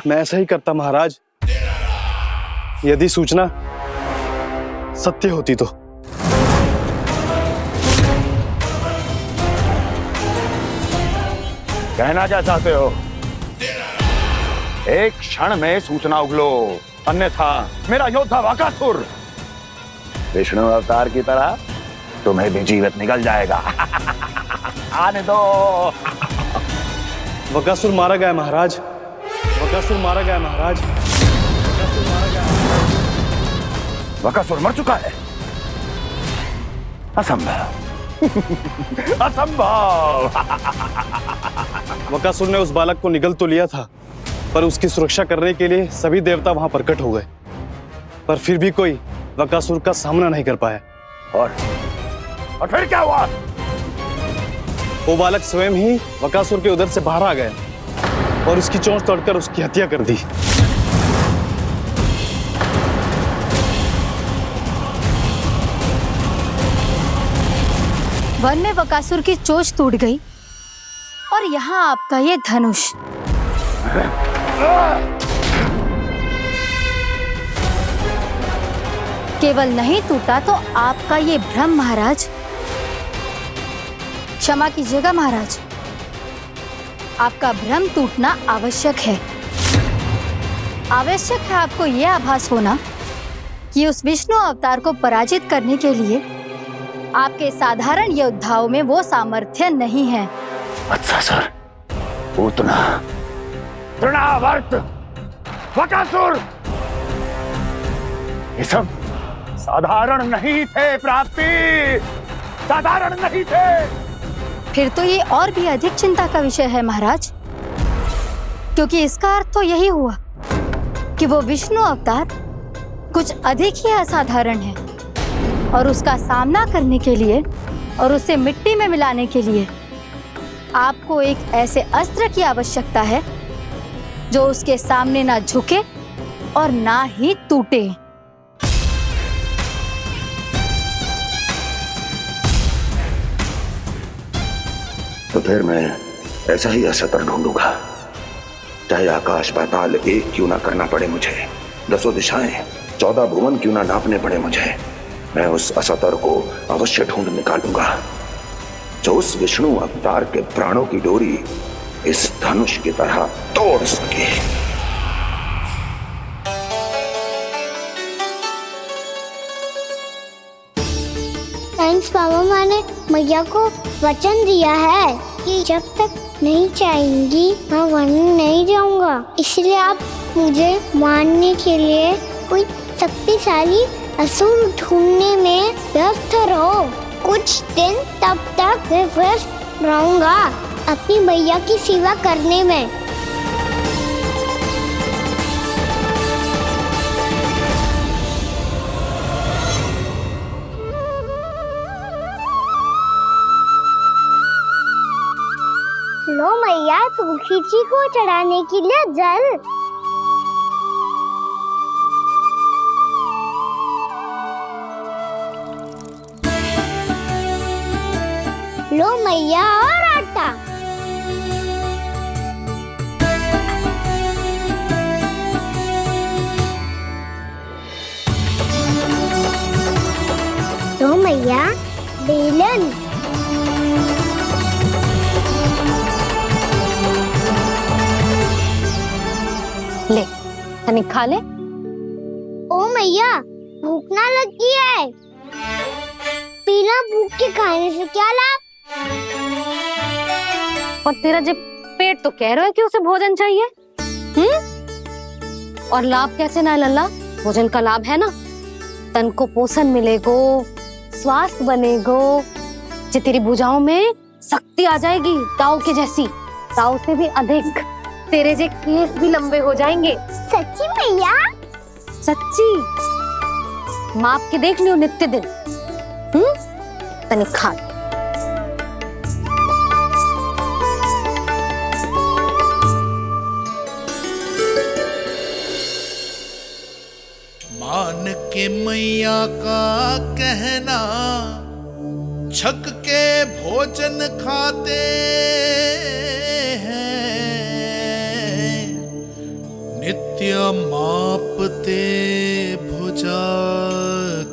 मैं ऐसा ही करता महाराज, यदि सूचना सत्य होती तो। कहना क्या चाहते हो? एक क्षण में सूचना उगलो, अन्यथा मेरा योद्धा बकासुर विष्णु अवतार की तरह तुम्हें भी जीवित निकल जाएगा। आने दो। बकासुर मारा गया महाराज, बकासुर मारा गया महाराज, बकासुर मारा गया। बकासुर मर चुका है? असंभव। असंभव। बकासुर ने उस बालक को निगल तो लिया था, पर उसकी सुरक्षा करने के लिए सभी देवता वहां प्रकट हो गए, पर फिर भी कोई बकासुर का सामना नहीं कर पाया। और फिर क्या हुआ? वो बालक स्वयं ही बकासुर के उदर से बाहर आ गया और उसकी चोंच तोड़कर उसकी हत्या कर दी। वन में बकासुर की चोंच टूट गई और यहाँ आपका ये धनुष। केवल नहीं टूटा तो आपका ये भ्रम महाराज। क्षमा कीजिएगा महाराज, आपका भ्रम टूटना आवश्यक है। आवश्यक है आपको यह आभास होना कि उस विष्णु अवतार को पराजित करने के लिए आपके साधारण योद्धाओं में वो सामर्थ्य नहीं है। अच्छा सर, उतना तृणावर्त, बकासुर, ये सब साधारण नहीं थे प्राप्ति, साधारण नहीं थे। फिर तो ये और भी अधिक चिंता का विषय है महाराज, क्योंकि इसका अर्थ तो यही हुआ कि वो विष्णु अवतार कुछ अधिक ही असाधारण है और उसका सामना करने के लिए और उसे मिट्टी में मिलाने के लिए आपको एक ऐसे अस्त्र की आवश्यकता है जो उसके सामने ना झुके और ना ही टूटे। तो फिर मैं ऐसा ही असतर ढूंढूंगा, चाहे आकाश पाताल एक क्यों ना करना पड़े मुझे, 10 दिशाएं 14 भुवन क्यों ना नापने पड़े मुझे। मैं उस असतर को अवश्य ढूंढ निकालूंगा जो उस विष्णु अवतार के प्राणों की डोरी इस धनुष की तरह तोड़ सके। थैंक्स पापा, मैंने मैया को वचन दिया है कि जब तक नहीं चाहेंगी मैं वन नहीं जाऊंगा। इसलिए आप मुझे मारने के लिए कोई शक्तिशाली असुर ढूंढने में व्यस्त रहो। कुछ दिन तब तक मैं व्यस्त रहूंगा अपनी मैया की सेवा करने में। लो मैया, तुलसी जी को चढ़ाने के लिए जल। लो मैया, और आटा। लो मैया, बेलन। ले, तनिक खा ले। ओ मैया, भूख ना लगी है। बिना भूख के खाने से क्या लाभ? और तेरा जब पेट तो कह रहा है कि उसे भोजन चाहिए, और लाभ कैसे ना है लल्ला? भोजन का लाभ है ना, तन को पोषण मिलेगो, स्वास्थ्य बनेगो, जो तेरी भुजाओं में शक्ति आ जाएगी, ताऊ के जैसी, ताऊ से भी अधिक। तेरे जे केस भी लंबे हो जाएंगे। सच्ची मैया? सच्ची। माप के देख लियो नित्य दिन। तनिक खा। मान के मैया का कहना, छक के भोजन खाते हैं, नित्य मापते भुजा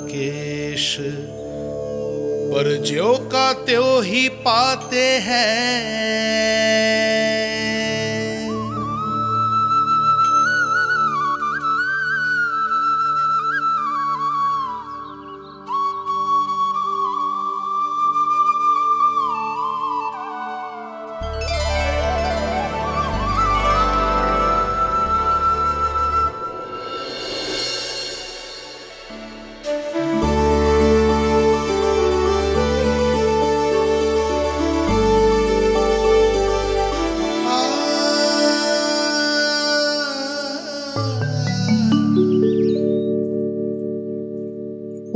केश, पर ज्यों का त्यों ही पाते हैं।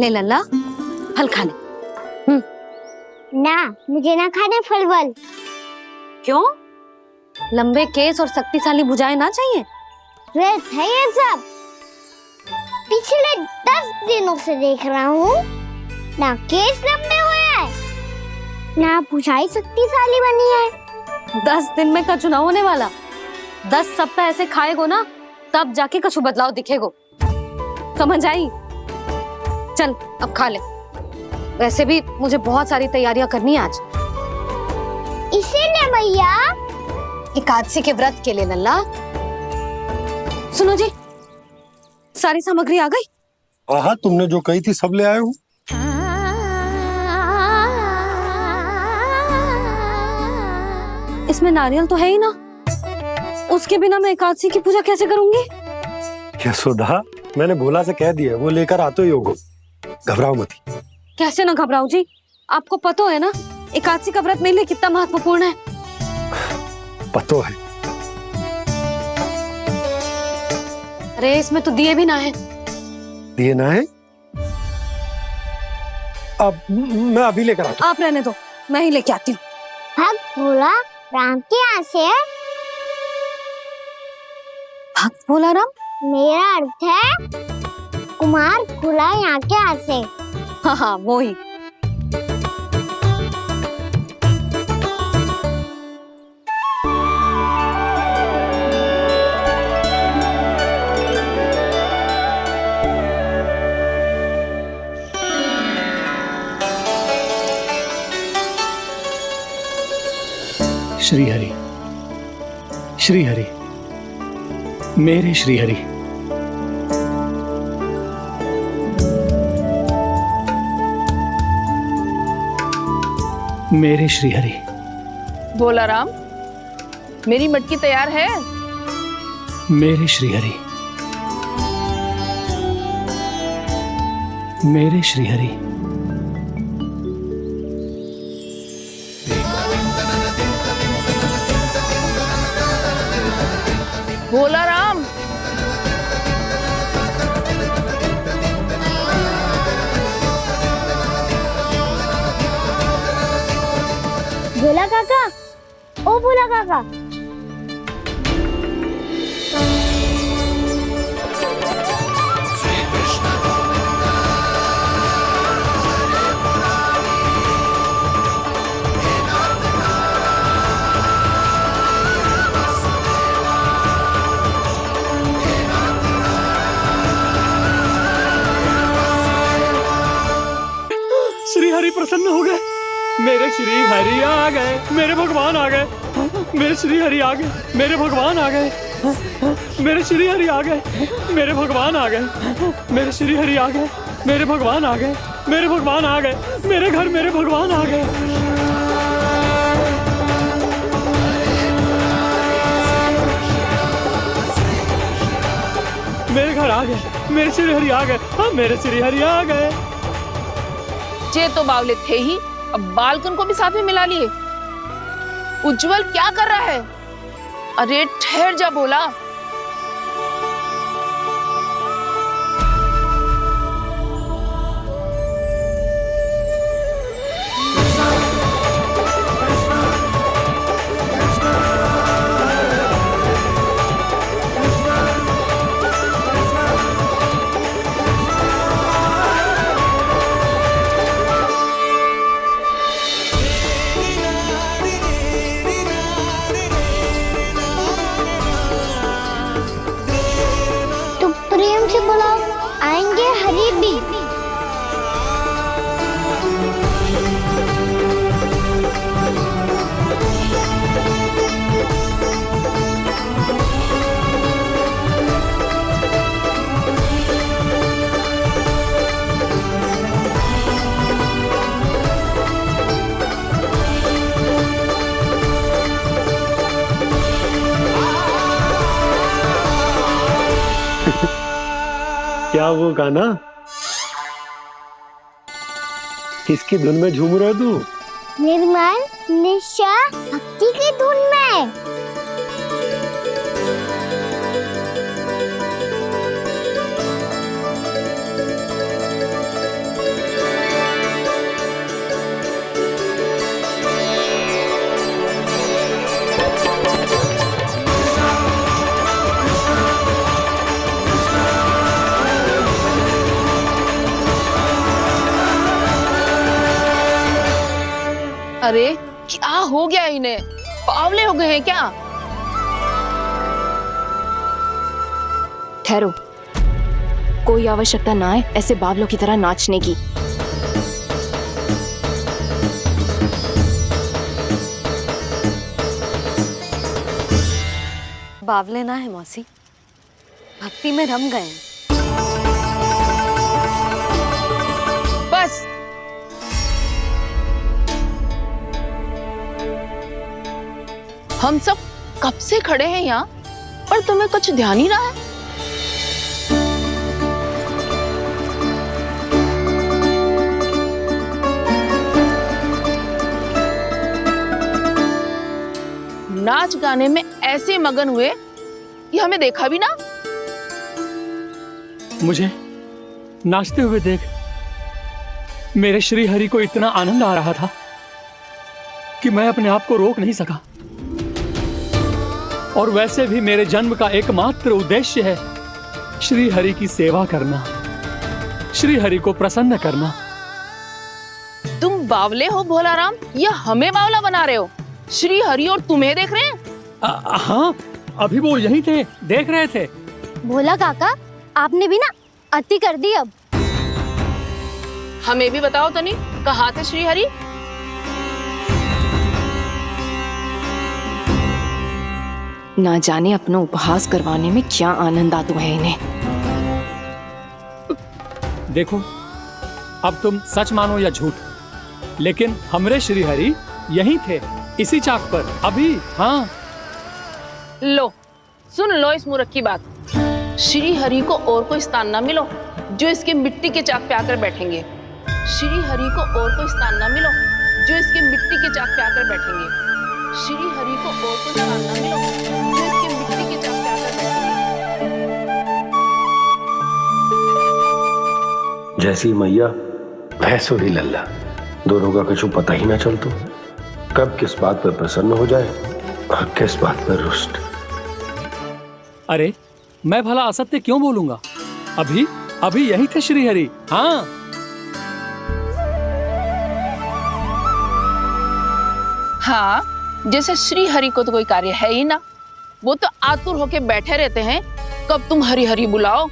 ले लल्ला, फल खा ले। ना, मुझे ना खाने फल वल। क्यों? लंबे केस और शक्तिशाली भुजाएं ना चाहिए? व्यर्थ है ये सब। पिछले 10 दिनों से देख रहा हूँ, ना केस लंबे हुए हैं, ना भुजाएं शक्तिशाली बनी है। 10 दिन में कछु ना होने वाला। 10 सप्ताह ऐसे खाएगो ना, तब जाके कछु बदलाव दिखेगो। समझ आई? चल अब खा ले। वैसे भी मुझे बहुत सारी तैयारियां करनी है आज। इसीलिए भैया, एकादशी के व्रत के लिए लल्ला। सुनो जी, सारी सामग्री आ गई? हाँ, तुमने जो कही थी सब ले आए हूँ। इसमें नारियल तो है ही ना, उसके बिना मैं एकादशी की पूजा कैसे करूंगी? यशोदा, मैंने भोला से कह दिया, वो लेकर आते ही होगा। घबराओ मत। कैसे ना घबराओ जी, आपको पता है ना एकादशी का व्रत मेरे लिए कितना महत्वपूर्ण है। पता है। अरे इसमें तो दिए भी ना है। दिए ना है? अब मैं अभी लेकर आता हूँ। आप रहने दो, मैं ही लेके आती हूँ। भक्त भोला राम के यहाँ से है? भक्त भोला राम? मेरा अर्थ है कुमार भोला यहाँ के यहाँ से। हाँ हाँ, वो ही। श्री हरि, श्री हरि, मेरे श्री हरि। मेरे श्रीहरि। भोला राम, मेरी मटकी तैयार है? मेरे श्रीहरि। मेरे श्रीहरि। भोला राम, भोला काका, ओ भोला काका। श्री हरि प्रसन्न हो गए। मेरे श्री हरि आ गए, मेरे भगवान आ गए। मेरे श्री हरि आ गए, मेरे भगवान आ गए। मेरे श्री हरि आ गए, मेरे भगवान आ गए। मेरे श्री हरि आ गए, मेरे भगवान आ गए। मेरे भगवान आ गए, मेरे घर मेरे भगवान आ गए। मेरे घर आ गए, मेरे श्री हरि आ गए। हाँ, मेरे श्री हरि आ गए। जे तो बावले थे ही, अब बालकन को भी साथ में मिला लिए। उज्जवल क्या कर रहा है? अरे ठहर जा भोला। प्रेम से बुलाओ, आएंगे हरी भी। क्या वो गाना? किसकी धुन में झूम रहा तू? निर्मल निशा भक्ति की धुन में। अरे क्या हो गया इन्हें? बावले हो गए हैं क्या? ठहरो, कोई आवश्यकता ना है ऐसे बावलों की तरह नाचने की। बावले ना है मौसी, भक्ति में रम गए। बस हम सब कब से खड़े हैं यहाँ, पर तुम्हें कुछ ध्यान ही रहा है। नाच गाने में ऐसे मगन हुए कि हमें देखा भी ना। मुझे नाचते हुए देख मेरे श्री हरि को इतना आनंद आ रहा था कि मैं अपने आप को रोक नहीं सका। और वैसे भी मेरे जन्म का एकमात्र उद्देश्य है श्री हरि की सेवा करना, श्री हरि को प्रसन्न करना। तुम बावले हो भोला राम, या हमें बावला बना रहे हो? श्री हरि और तुम्हें देख रहे हैं? हाँ, अभी वो यहीं थे, देख रहे थे। भोला काका, आपने भी ना अति कर दी। अब हमें भी बताओ तनी, कहाँ थे श्री हरि? ना जाने अपना उपहास करवाने में क्या आनंद आता है इन्हें। देखो, अब तुम सच मानो या झूठ, लेकिन हमरे श्री हरि यहीं थे, इसी चाक पर अभी। हाँ, लो सुन लो इस मूर्ख की बात। श्री हरि को और कोई स्थान ना मिलो जो इसके मिट्टी के चाक पे आकर बैठेंगे। श्री हरि को और कोई स्थान ना मिलो जो इसके मिट्टी के चाक पे आकर बैठेंगे। श्री हरि को और कोई स्थान ना मिलो जो इसके मिट्टी के चाक पे आकर बैठेंगे। जैसी मैया भैंसो ही लल्ला, दोनों का कुछ पता ही ना चल तो कब किस बात पर प्रसन्न हो जाए और किस बात पर रुष्ट। अरे मैं भला असत्य क्यों बोलूंगा? अभी अभी यही थे श्री हरि। हाँ, हाँ, जैसे श्री हरि को तो कोई कार्य है ही ना। वो तो आतुर होके बैठे रहते हैं कब तुम हरि हरि बुलाओ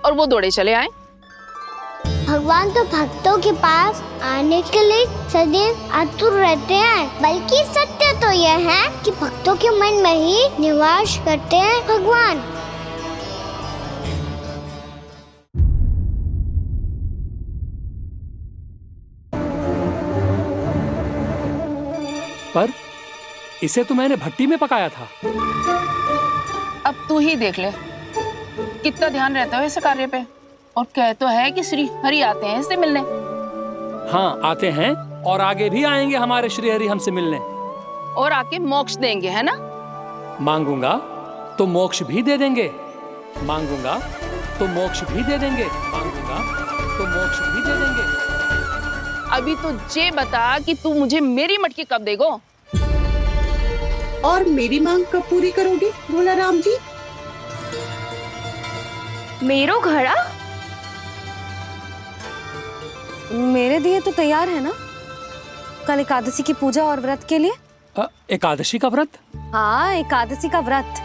और वो दौड़े चले आए। भगवान तो भक्तों के पास आने के लिए सदैव आतुर रहते हैं, बल्कि सत्य तो यह है कि भक्तों के मन में ही निवास करते हैं भगवान। पर इसे तो मैंने भट्टी में पकाया था। अब तू ही देख ले कितना ध्यान रहता है इस कार्य पे। और कह तो है कि श्री हरि आते हैं इससे मिलने। हाँ, आते हैं और आगे भी आएंगे हमारे श्री हरि हमसे मिलने। और आके मोक्ष देंगे, है ना? मांगूंगा तो मोक्ष भी दे देंगे, मांगूंगा तो मोक्ष भी दे देंगे, मांगूंगा तो मोक्ष भी दे देंगे। अभी तो ये बता कि तू मुझे मेरी मटकी कब देगो? और मेरी मांग कब पूरी करोगे भोला राम जी? मेरो घड़ा मेरे दिए तो तैयार है ना? कल एकादशी की पूजा और व्रत के लिए। एकादशी का व्रत? हाँ, एकादशी का व्रत।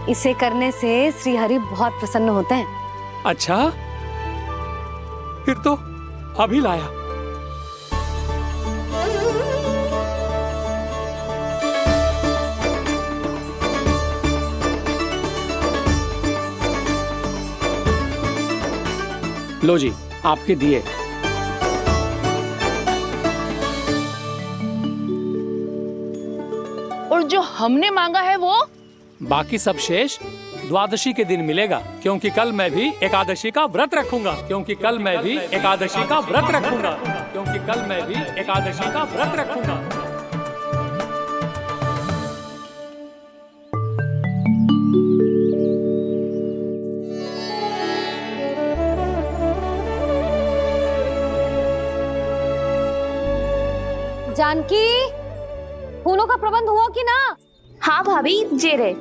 इसे करने से श्री हरि बहुत प्रसन्न होते हैं। अच्छा, फिर तो अभी लाया। लो जी, आपके दिए। और जो हमने मांगा है वो? बाकी सब शेष द्वादशी के दिन मिलेगा, क्योंकि कल मैं भी एकादशी का व्रत रखूंगा, क्योंकि कल मैं भी एकादशी का व्रत रखूंगा, क्योंकि कल मैं भी एकादशी का व्रत रखूंगा। जानकी, फूलों का प्रबंध हुआ कि ना? हाँ भाभी, जे रहे।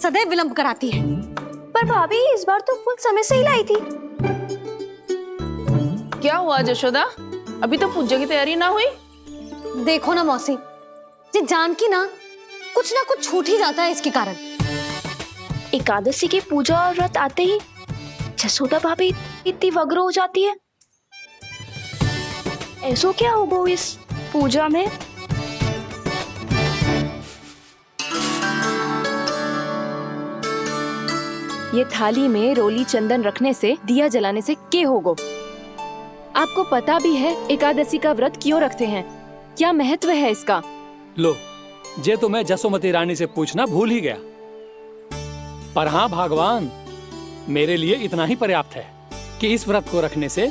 सदैव विलंब कराती है। पर भाभी इस बार तो फूल समय से ही लाई थी। क्या हुआ जशोदा? अभी तो पूजा की तैयारी ना हुई? देखो ना मौसी, ये जानकी ना कुछ छूट ही जाता है इसके कारण। एकादशी की पूजा और व्रत आते ही जसोदा भाभी इतनी वग्र हो जाती है। ऐसो क्या हो गो इस पूजा में? ये थाली में रोली चंदन रखने से, दिया जलाने से के होगो? आपको पता भी है एकादशी का व्रत क्यों रखते हैं? क्या महत्व है इसका? लो, जे तो मैं जसोमती रानी से पूछना भूल ही गया। पर हाँ भगवान, मेरे लिए इतना ही पर्याप्त है कि इस व्रत को रखने से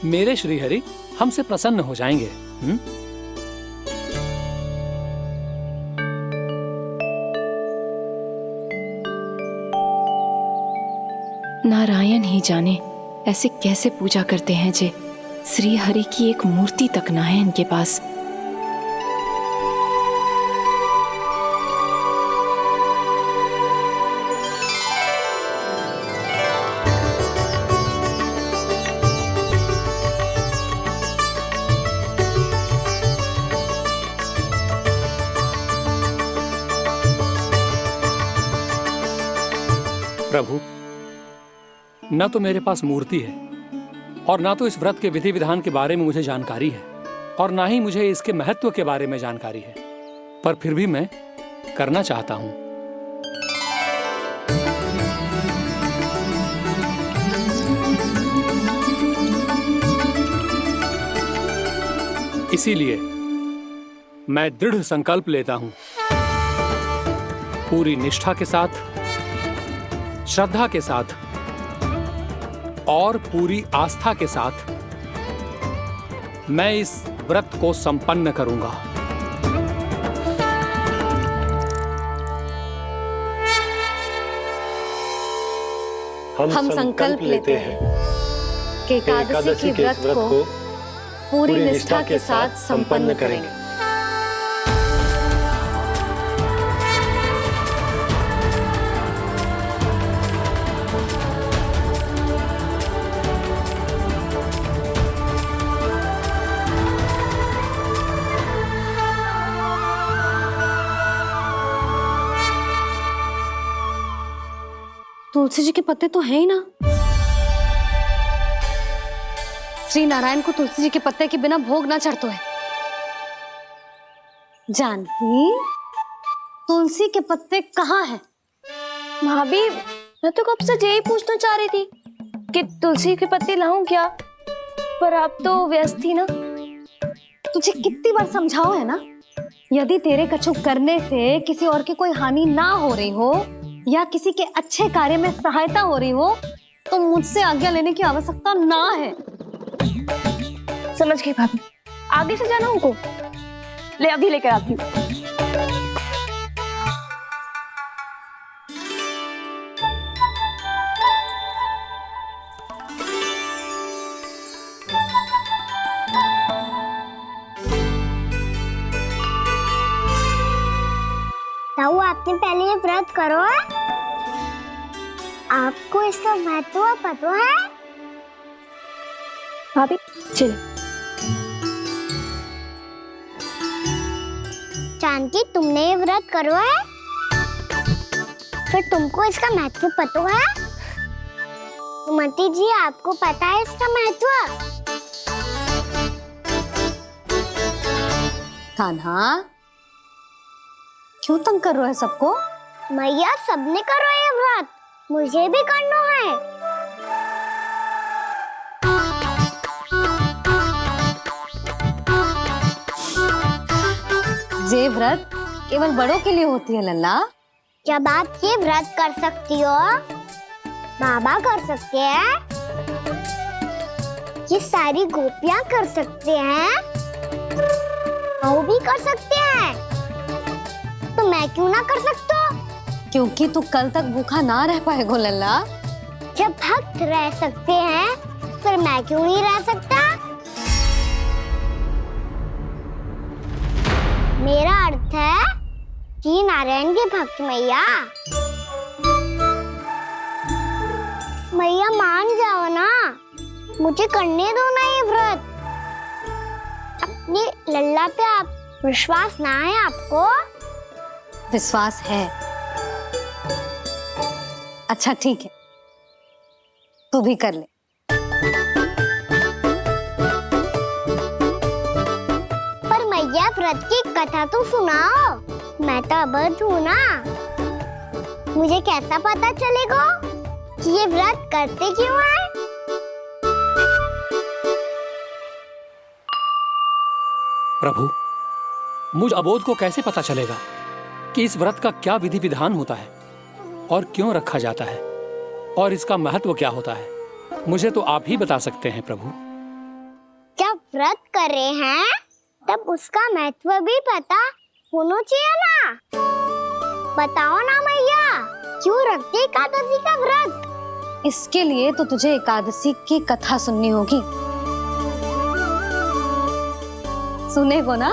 मेरे श्री हरि हमसे प्रसन्न हो जाएंगे। नारायण ही जाने ऐसे कैसे पूजा करते हैं जे श्री हरि की एक मूर्ति तक ना है इनके पास। प्रभु, न तो मेरे पास मूर्ति है और ना तो इस व्रत के विधि विधान के बारे में मुझे जानकारी है और ना ही मुझे इसके महत्व के बारे में जानकारी है, पर फिर भी मैं करना चाहता हूं। इसीलिए मैं दृढ़ संकल्प लेता हूं, पूरी निष्ठा के साथ, श्रद्धा के साथ और पूरी आस्था के साथ मैं इस व्रत को संपन्न करूंगा। हम संकल्प लेते हैं कि एकादशी के व्रत को पूरी निष्ठा के साथ संपन्न करेंगे। तुलसी जी के पत्ते तो हैं ही ना। श्री नारायण को तुलसी जी के पत्ते के बिना भोग ना चढ़तो है। जानकी, तुलसी के पत्ते कहाँ हैं? भाभी, मैं तो कब से यही पूछना चाह रही थी कि तुलसी के पत्ते लाऊं क्या, पर आप तो व्यस्त थी ना। तुझे कितनी बार समझाओ है ना, यदि तेरे कछु करने से किसी और की कोई हानि ना हो रही हो या किसी के अच्छे कार्य में सहायता हो रही हो तो मुझसे आज्ञा लेने की आवश्यकता ना है। समझ गई भाभी, आगे से जाना उनको। ले अभी लेकर आती हूँ। ताऊ, आपने पहले ये व्रत करो है? आपको इसका महत्व पता है? भाभी चलो। जानकी, तुमने ये व्रत करो है? फिर तुमको इसका महत्व पता है? सुमति जी, आपको पता है इसका महत्व? कान्हा, क्यों तंग कर रहे हो सबको? मैया, सबने करो ये व्रत, मुझे भी करना है। ये व्रत केवल बड़ों के लिए होती है लल्ला। जब आप ये व्रत कर सकती हो, बाबा कर सकते हैं, ये सारी गोपियां कर सकते हैं, वो भी कर सकते हैं, तो मैं क्यों ना कर सकता? क्योंकि तू कल तक भूखा ना रह पाएगा लल्ला। जब भक्त रह सकते हैं, फिर मैं क्यों नहीं रह सकता? मेरा अर्थ है कि नारायण के भक्त मैया। मैया, मान जाओ ना, मुझे करने दो ना ये व्रत। अपनी लल्ला पे आप विश्वास ना है आपको? विश्वास है। अच्छा ठीक है, तू भी कर ले। पर मैया, व्रत की कथा तो सुनाओ, मैं तो अबध हूँ ना। मुझे कैसा पता चलेगा कि ये व्रत करते क्यों हैं? प्रभु, मुझ अबोध को कैसे पता चलेगा कि इस व्रत का क्या विधि विधान होता है और क्यों रखा जाता है और इसका महत्व क्या होता है? मुझे तो आप ही बता सकते हैं प्रभु। जब व्रत कर रहे हैं तब उसका महत्व भी पता होना चाहिए ना। बताओ ना मैया, क्यों रखते एकादशी का व्रत? इसके लिए तो तुझे एकादशी की कथा सुननी होगी। सुनेगो ना?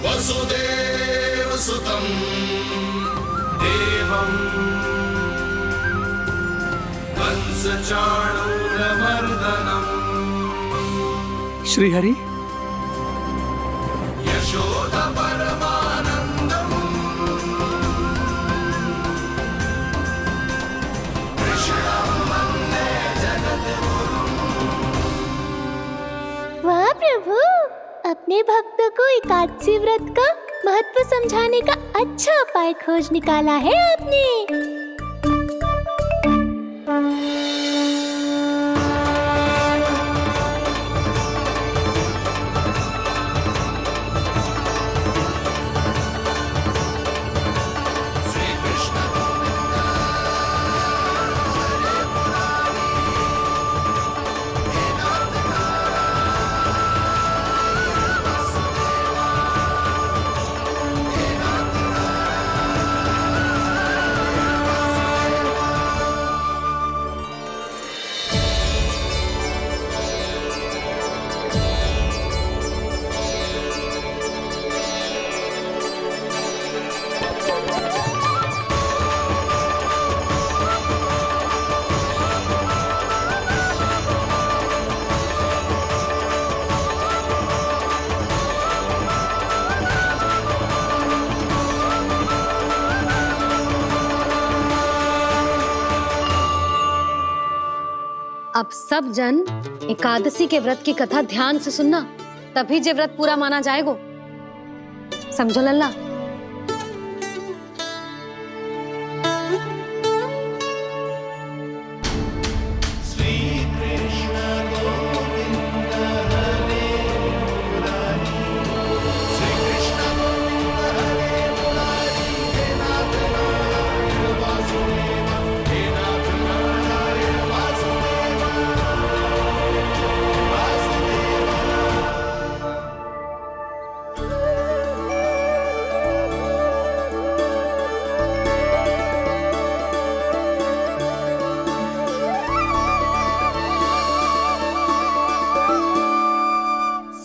वसुदेव सुतं देवं कंसचाणूरमर्दनम् श्रीहरि, यशोदा परमानन्दम् कृष्णं वन्दे जगद्गुरुम्। वाह प्रभु, अपने भक्तों को एकादशी व्रत का महत्व समझाने का अच्छा उपाय खोज निकाला है आपने। अब सब जन एकादशी के व्रत की कथा ध्यान से सुनना, तभी जे व्रत पूरा माना जाएगा। समझो लल्ला?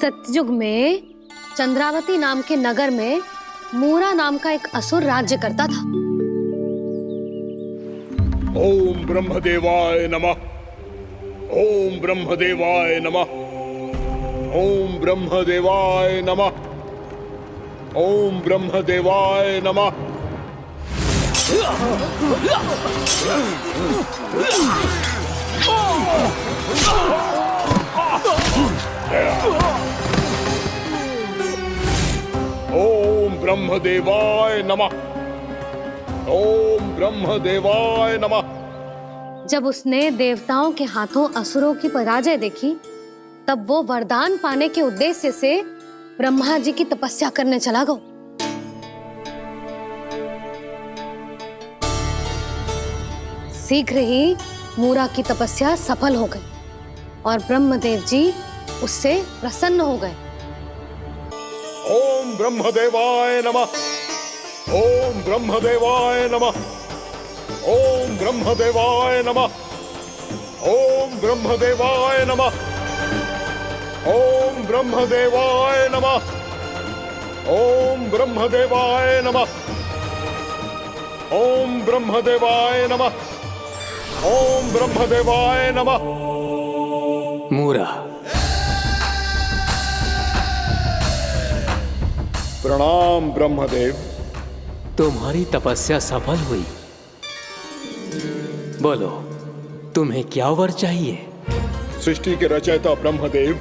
सतयुग में चंद्रावती नाम के नगर में मूरा नाम का एक असुर राज्य करता था। ओम ब्रह्मदेवाय नमः। ओम ब्रह्मदेवाय नमः। ओम ब्रह्मदेवाय नमः। ओम ब्रह्मदेवाय नमः। ओम ब्रह्मदेवाय नमः। ओम ब्रह्मदेवाय नमः। जब उसने देवताओं के हाथों असुरों की पराजय देखी, तब वो वरदान पाने के उद्देश्य से ब्रह्मा जी की तपस्या करने चला गया। शीघ्र ही मूरा की तपस्या सफल हो गई और ब्रह्मदेव जी उससे प्रसन्न हो गए। ओम ब्रह्मदेवाय नमः। ओम ब्रह्मदेवाय नमः। ओम ब्रह्मदेवाय नमः। ओम ब्रह्मदेवाय नमः। ओम ब्रह्मदेवाय नमः। ओम ब्रह्मदेवाय नमः। ओम ब्रह्मदेवाय नमः। ओम ब्रह्मदेवाय नमः। मूरा, प्रणाम ब्रह्मदेव। तुम्हारी तपस्या सफल हुई। बोलो, तुम्हें क्या वर चाहिए? सृष्टि के रचयिता ब्रह्मदेव,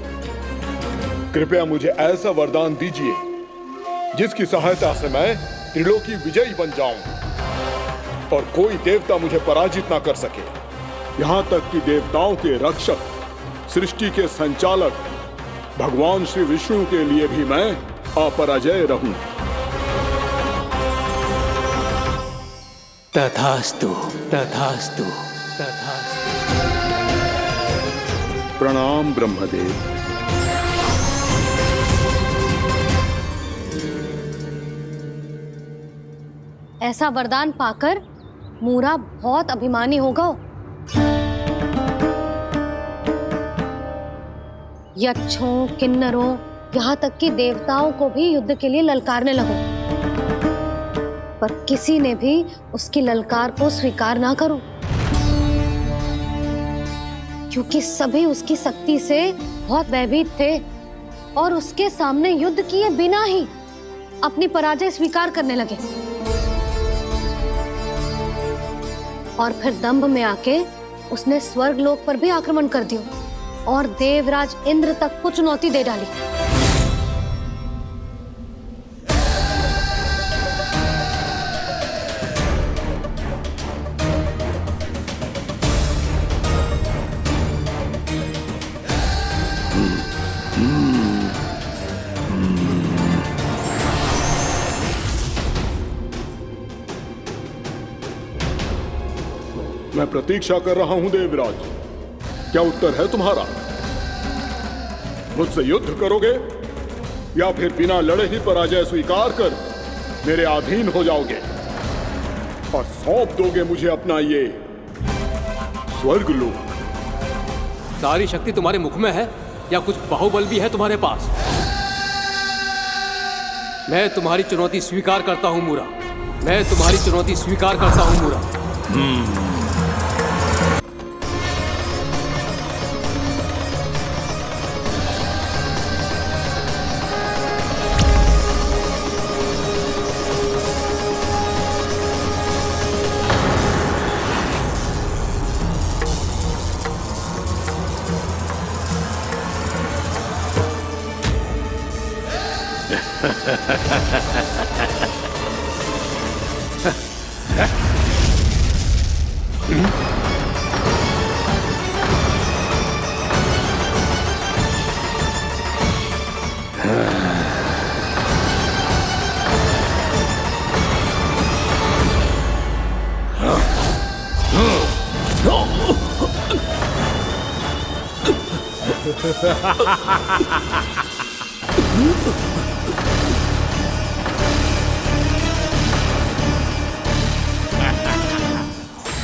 कृपया मुझे ऐसा वरदान दीजिए जिसकी सहायता से मैं त्रिलोकी विजयी बन जाऊं और कोई देवता मुझे पराजित ना कर सके। यहाँ तक कि देवताओं के रक्षक, सृष्टि के संचालक भगवान श्री विष्णु के लिए भी मैं अपराजय रहूं। तथास्तु, तथास्तु, तथास्तु। प्रणाम ब्रह्मदेव। ऐसा वरदान पाकर मूरा बहुत अभिमानी होगा। यक्षों, किन्नरों, यहाँ तक कि देवताओं को भी युद्ध के लिए ललकारने लगा, पर किसी ने भी उसकी ललकार को स्वीकार ना करो, क्योंकि सभी उसकी शक्ति से बहुत भयभीत थे और उसके सामने युद्ध किए बिना ही अपनी पराजय स्वीकार करने लगे और फिर दंभ में आके उसने स्वर्ग लोक पर भी आक्रमण कर दिया और देवराज इंद्र तक को चुनौती दे डाली। मैं प्रतीक्षा कर रहा हूं देवराज, क्या उत्तर है तुम्हारा? मुझसे युद्ध करोगे या फिर बिना लड़े ही पराजय स्वीकार कर मेरे अधीन हो जाओगे और सौंप दोगे मुझे अपना ये स्वर्ग लोक? सारी शक्ति तुम्हारे मुख में है या कुछ बाहुबल भी है तुम्हारे पास? मैं तुम्हारी चुनौती स्वीकार करता हूं मूरा। मैं तुम्हारी चुनौती स्वीकार करता हूं मूरा।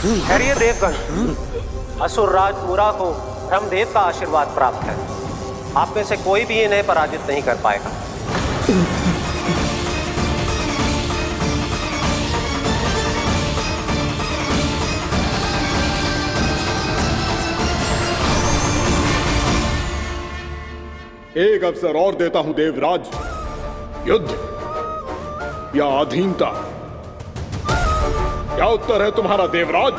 ठहरिए देवगण, असुर राज मुरा को ब्रह्मदेव का आशीर्वाद प्राप्त है। आप में से कोई भी इन्हें पराजित नहीं कर पाएगा। एक अवसर और देता हूं देवराज, युद्ध या अधीनता, क्या उत्तर है तुम्हारा देवराज?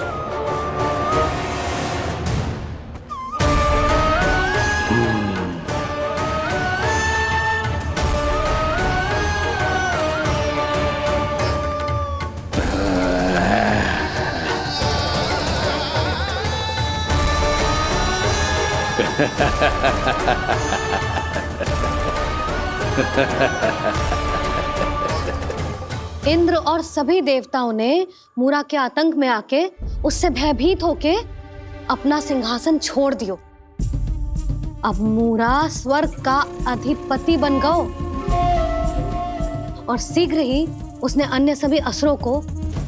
इंद्र और सभी देवताओं ने मूरा के आतंक में आके उससे भयभीत होके अपना सिंहासन छोड़ दियो। अब मूरा स्वर्ग का अधिपति बन गयो और शीघ्र ही उसने अन्य सभी असुरों को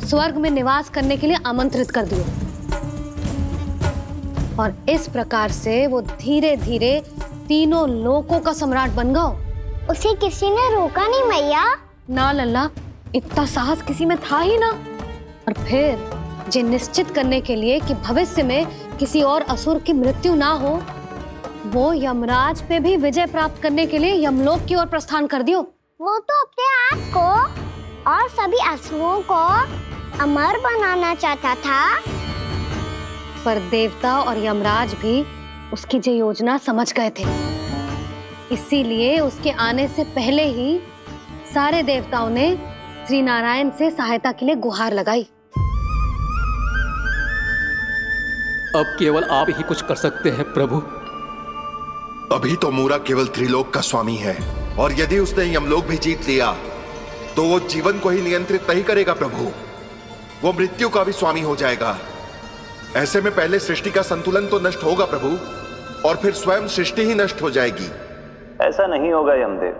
स्वर्ग में निवास करने के लिए आमंत्रित कर दियो। और इस प्रकार से वो धीरे धीरे तीनों लोकों का सम्राट बन गयो। उसे किसी ने रोका नहीं मैया? ना लल्ला, इतना साहस किसी में था ही ना। और फिर ये निश्चित करने के लिए कि भविष्य में किसी और असुर की मृत्यु ना हो, वो यमराज पे भी विजय प्राप्त करने के लिए यमलोक की ओर प्रस्थान कर दियो। वो तो अपने आप को और सभी असुरों को अमर बनाना चाहता था। पर देवता और यमराज भी उसकी ये योजना समझ गए थे। इसीलिए उसके आने से पहले ही सारे देवताओं ने श्री नारायण से सहायता के लिए गुहार लगाई। अब केवल आप ही कुछ कर सकते हैं प्रभु। अभी तो मूरा केवल त्रिलोक का स्वामी है, और यदि उसने यमलोक भी जीत लिया तो वो जीवन को ही नियंत्रित नहीं करेगा प्रभु, वो मृत्यु का भी स्वामी हो जाएगा। ऐसे में पहले सृष्टि का संतुलन तो नष्ट होगा प्रभु, और फिर स्वयं सृष्टि ही नष्ट हो जाएगी। ऐसा नहीं होगा यमदेव,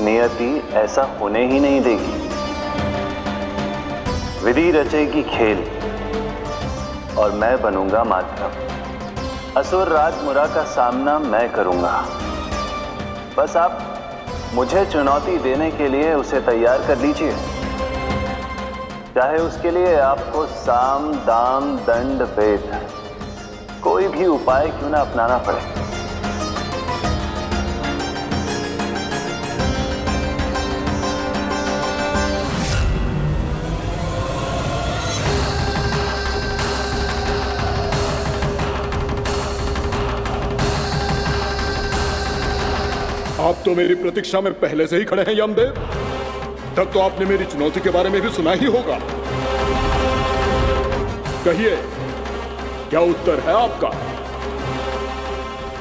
नियति ऐसा होने ही नहीं देगी। विधि रचेगी खेल और मैं बनूंगा माध्यम। असुर राज मुरा का सामना मैं करूंगा। बस आप मुझे चुनौती देने के लिए उसे तैयार कर लीजिए, चाहे उसके लिए आपको साम दाम दंड भेद कोई भी उपाय क्यों ना अपनाना पड़े। आप तो मेरी प्रतीक्षा में पहले से ही खड़े हैं यमदेव। तब तो आपने मेरी चुनौती के बारे में भी सुना ही होगा। कहिए, क्या उत्तर है आपका?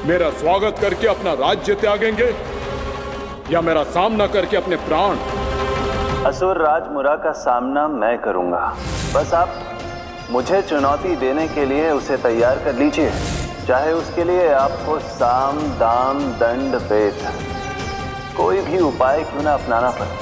मेरा स्वागत करके अपना राज्य त्यागेंगे या मेरा सामना करके अपने प्राण? असुर राज मुरा का सामना मैं करूंगा। बस आप मुझे चुनौती देने के लिए उसे तैयार कर लीजिए, चाहे उसके लिए आपको साम दाम दंड भेद कोई भी उपाय क्यों ना अपनाना पड़े।